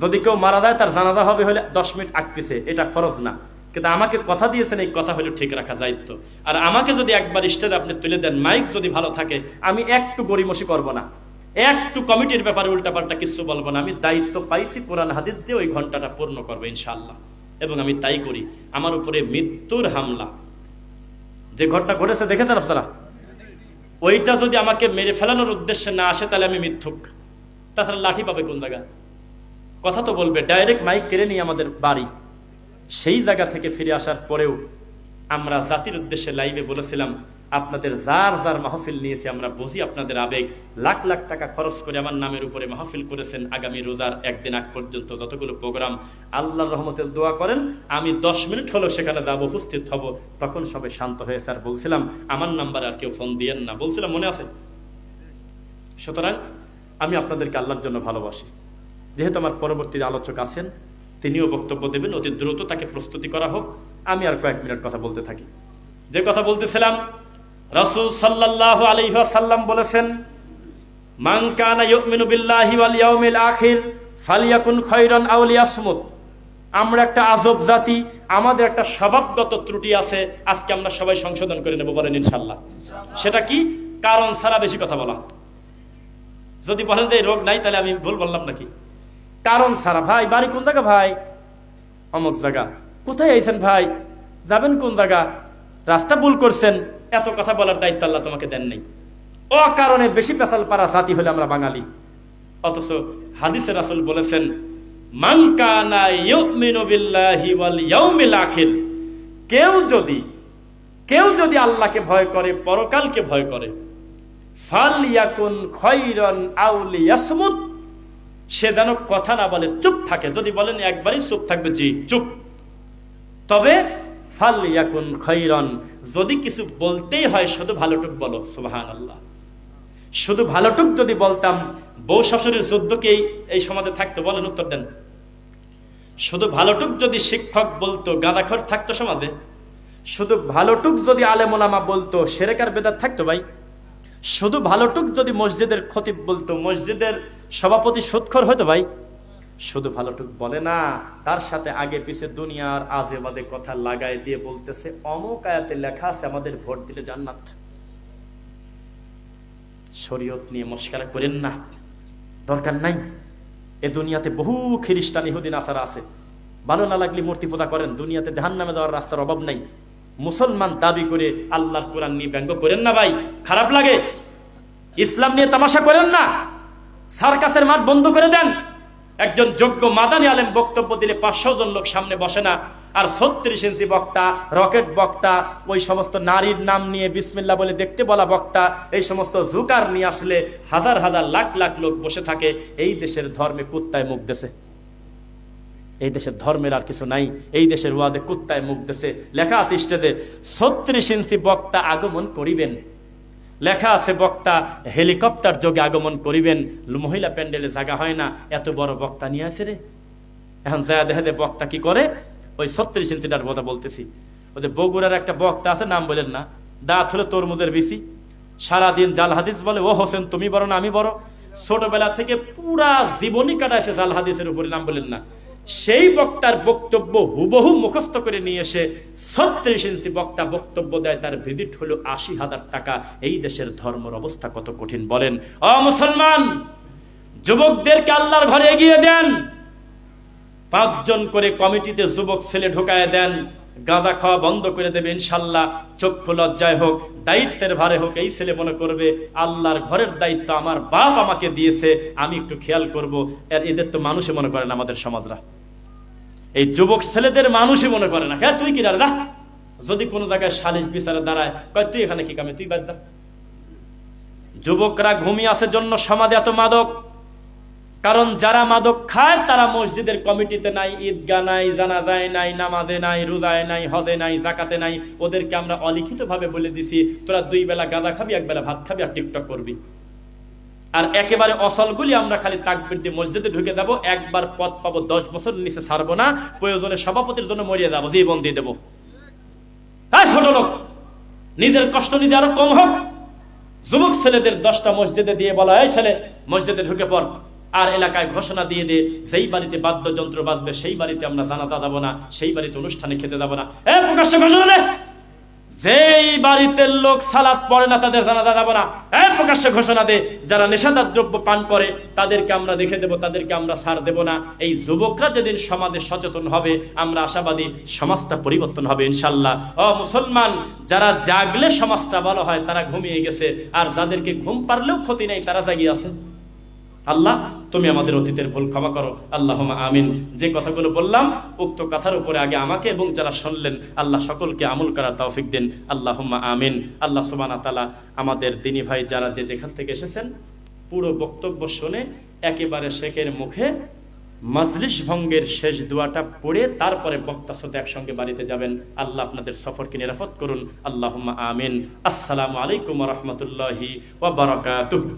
A: যদি কেউ মারা যায় তার জানাজা হবে হলে 10 মিনিট আগ পিছে, এটা ফরজ না, কিন্তু আমাকে কথা দিয়েছেন, এই কথা হলো ঠিক রাখা দায়িত্ব। আর আমাকে যদি একবার স্টেজে আপনি তুলে দেন, মাইক যদি ভালো থাকে, আমি একটু গড়িমসি করব না, একটু কমিটির ব্যাপারে উল্টাপাল্টা কিছু বলবো না। আমি দায়িত্ব পাইছি কোরআন হাদিস দিয়ে ওই ঘন্টাটা পূর্ণ করবো ইনশাআল্লাহ, এবং আমি তাই করি। আমার উপরে মৃত্যুর হামলা যে ঘটনা ঘটেছে দেখেছেন আপনারা, ওইটা যদি আমাকে মেরে ফেলানোর উদ্দেশ্যে না আসে, তাহলে আমি মিথ্যুক। তাছাড়া লাঠি পাবে কোন জায়গা? কথা তো বলবে। ডাইরেক্ট মাইক কেড়ে নিয়ে আমাদের বাড়ি, সেই জায়গা থেকে ফিরে আসার পরেও আমরা জাতির উদ্দেশ্যে লাইভে বলেছিলাম, আপনাদের যার যার মাহফিল নিয়েছে আমরা বুঝি আপনাদের আবেগ। লাখ লাখ টাকা খরচ করে আমার নামের উপরে মাহফিল করেছেন। আগামী রোজার একদিন আগ পর্যন্ত যতগুলো প্রোগ্রাম, আল্লাহর রহমতের দোয়া করেন আমি 10 মিনিট হলো সেখানে যাবো, উপস্থিত হব, তখন সবাই শান্ত হয়েছে। আর বলছিলাম আমার নাম্বার আর কেউ ফোন দিয়েন না, বলছিলাম, মনে আছে? সুতরাং আমি আপনাদেরকে আল্লাহর জন্য ভালোবাসি। যেহেতু আমার পরবর্তী আলোচক আছেন, তিনিও বক্তব্য দেবেন, অতি দ্রুত তাকে প্রস্তুতি করা হোক। আমি আর কয়েক মিনিট কথা বলতে থাকি। যে কথা বলতেছিলাম, রাসূল সাল্লাল্লাহু আলাইহি ওয়াসাল্লাম বলেছেন, মান কানা ইউমিনু বিল্লাহি ওয়াল ইয়াউমিল আখির ফালইয়াকুন খায়রান আও লিয়াসমুত। আমরা একটা আজব জাতি, আমাদের একটা স্বভাবগত ত্রুটি আছে, আজকে আমরা সবাই সংশোধন করে নেব, বলেন ইনশাআল্লাহ। সেটা কি? কারণ ছাড়া বেশি কথা বলা। যদি বলেন যে রোগ নাই, তাহলে আমি ভুল বললাম নাকি? কারণ ছাড়া। ভাই বাড়ি কোন জায়গা? ভাই অমুক জায়গা। কোথায় আইছেন ভাই? যাবেন কোন জায়গা? রাস্তা ভুল করছেন। এত কথা বলার দায়িত্ব আল্লাহ তোমাকে দেন নাই। ও কারণে বেশি পেশাল পারা জাতি হলে আমরা বাঙালি। অথচ হাদিসে রাসূল বলেছেন, মান কানা ইউমিনু বিল্লাহি ওয়াল ইয়াউমিল আখির, কেউ যদি আল্লাহকে ভয় করে, পরকালকে ভয় করে, ফালইয়াকুন খায়রান আও লিয়াসমুত, সে যেন কথা না বলে, চুপ থাকে। যদি বলেন একবারই চুপ থাকবে, জি চুপ, তবে ফালইয়াকুন খায়রান, যদি কিছু বলতেই হয় শুধু ভালোটুক বলো। সুবহানাল্লাহ। শুধু ভালোটুক যদি বলতাম, বউ শাশুড়ির যুদ্ধ কি এই সমাজে থাকতো? বলেন, উত্তর দেন। শুধু ভালোটুক যদি শিক্ষক বলতো, গাদাখর থাকতো সমাজে? শুধু ভালোটুক যদি আলেম ওলামা বলতো, শিরক আর বেদাত থাকতো ভাই? শুধু ভালোটুক যদি মসজিদের খতিব বলতো, মসজিদের সভাপতি সুদখোর হয়তো ভাই? শুধু ভালোটুক বলে না, তার সাথে আগে পিছে দুনিয়ার আজে বাজে কথা লাগাই দিয়ে বলতেছে, অমুক আয়াতে লেখা আছে আমাদের ভোট দিলে জান্নাত। শরীয়ত নিয়ে মশকারা করেন না, দরকার নাই। এ দুনিয়াতে বহু খ্রিস্টান ইহুদি নাসারা আছে, ভালো না লাগলে মূর্তি পূজা করেন, দুনিয়াতে জাহান্নামে যাওয়ার রাস্তার অভাব নাই। মুসলমান দাবি করে আল্লাহর কোরআন নিয়ে ব্যঙ্গ করেন না ভাই, খারাপ লাগে। ইসলাম নিয়ে তামাশা করেন না, সার্কাসের মাঠ বন্ধ করে দেন। একজন যোগ্য মাদানী আলেম বক্তব্য দিলে 500 জন লোক সামনে বসে না, আর 36 ইঞ্চি বক্তা, রকেট বক্তা, ওই সমস্ত নারীর নাম নিয়ে বিসমিল্লাহ বলে দেখতে বলা বক্তা, এই সমস্ত জুকার নিয়ে আসলে হাজার হাজার লাখ লাখ লোক বসে থাকে। এই দেশের ধর্মে কুত্তায় মুখ দেশে, এই দেশের ধর্মের আর কিছু নাই, এই দেশের ওয়াদে কুত্তায় মুখ দেশে। লেখা আছে স্টেজে 36 ইঞ্চি বক্তা আগমন করিবেন, লেখা আছে বক্তা হেলিকপ্টার যোগে আগমন করিবেন। মহিলা প্যান্ডেলে জায়গা হয় না, এত বড় বক্তা নিয়ে আসে রে। এখন যায় দেখা দে বক্তা কি করে, ওই 36 ইঞ্চিটার কথা বলতেছি। ওদের বগুড়ার একটা বক্তা আছে, নাম বলেন না, দাঁত হলো তরমুজের বিসি, সারাদিন জাল হাদিস বলে। ও হোসেন তুমি বড় না আমি বড়, ছোটবেলা থেকে পুরা জীবনই কাটাইছে জাল হাদিসের উপরে, নাম বলেন না। সেই বক্তার বক্তব্য হুবহু মুখস্থ করে নিয়ে এসে 36 ইঞ্চি বক্তা বক্তব্য দেয়, তার ভিজিট হলো 80,000 টাকা। এই দেশের ধর্মের অবস্থা কত কঠিন বলেন। ও মুসলমান, যুবকদেরকে আল্লাহর ঘরে এগিয়ে দেন, 5 জন করে কমিটিতে যুবক ছেলে ঢোকায় দেন, গাঁজা খাওয়া বন্ধ করে দেবে ইনশাল্লাহ। চক্ষু লজ্জায় হোক, দায়িত্বের ভারে হোক, এই ছেলে মনে করবে আল্লাহর ঘরের দায়িত্ব আমার বাপ আমাকে দিয়েছে, আমি একটু খেয়াল করব। এদের তো মানুষই মনে করে না, আমাদের সমাজরা এই যুবক ছেলেদের মানুষই মনে করে না। হ্যাঁ তুই কি না, যদি কোনো জায়গায় সালিশ বিচারে দাঁড়ায়, কয় তুই এখানে কি কামে, তুই বাদ যা। যুবকরা ঘুমিয়ে আছে জন্য সমাজে এত মাদক, কারণ যারা মাদক খায় তারা মসজিদের কমিটিতে নাই, ঈদগাহ নাই, জানাজায় নাই, নামাজে নাই, রোজায় নাই, হজে নাই, জাকাতে নাই। ওদেরকে আমরা অলিখিত ভাবে বলে দিছি, তোরা 2 বেলা গাঁজা খাবি, 1 বেলা ভাত খাবি আর টিকটক করবি। আর একেবারে অসলগুলি আমরা খালি তাকবীর দিয়ে মসজিদে ঢুকে দেবো, একবার পথ পাবো 10 বছর নিচে ছাড়বো না, প্রয়োজনে সভাপতির জন্য মরিয়ে যাবো, জীবন দিয়ে দেবো। তাই ছোট লোক, নিজের কষ্ট নিজে আরো কম হোক। যুবক ছেলেদের 10টা মসজিদে দিয়ে বলা, এই ছেলে মসজিদে ঢুকে পড়, আর এলাকায় ঘোষণা দিয়ে দে, যেই বাড়িতে বাদ্যযন্ত্র বাজবে সেই বাড়িতে আমরা জানাজা যাবো না, সেই বাড়িতে অনুষ্ঠানে খেতে যাবো না। প্রকাশ্যে ঘোষণা দে, যেই বাড়িতে লোক সালাত পড়ে না তাদের জানাজা যাবো না। প্রকাশ্যে ঘোষণা দে, যারা নেশাদার দ্রব্য পান করে তাদেরকে আমরা রেখে দেবো, তাদেরকে আমরা ছাড় দেবো না। এই যুবকরা যেদিন সমাজে সচেতন হবে, আমরা আশাবাদী সমাজটা পরিবর্তন হবে ইনশাল্লাহ। ও মুসলমান, যারা জাগলে সমাজটা ভালো হয় তারা ঘুমিয়ে গেছে, আর যাদেরকে ঘুম পারলেও ক্ষতি নেই তারা জাগিয়ে আছে। আল্লাহ তুমি আমাদের অতীতের ভুল ক্ষমা করো, আল্লাহুম্মা আমিন। যে কথাগুলো বললাম উক্ত কথার উপরে আগে আমাকে এবং যারা শুনলেন আল্লাহ সকলকে আমল করার তৌফিক দিন, আল্লাহুম্মা আমিন। আল্লাহ সুবহানাহু ওয়া তাআলা আমাদের দিনী ভাই যারা যে যেখান থেকে এসেছেন পুরো বক্তব্য শুনে একেবারে শেখের মুখে মজলিস ভঙ্গের শেষ দোয়াটা পড়ে তারপরে বক্তার সাথে একসঙ্গে বাড়িতে যাবেন। আল্লাহ আপনাদের সফরকে নিরাপদ করুন, আল্লাহুম্মা আমিন। আসসালামু আলাইকুম ওয়া রাহমাতুল্লাহি ওয়া বারাকাতুহু।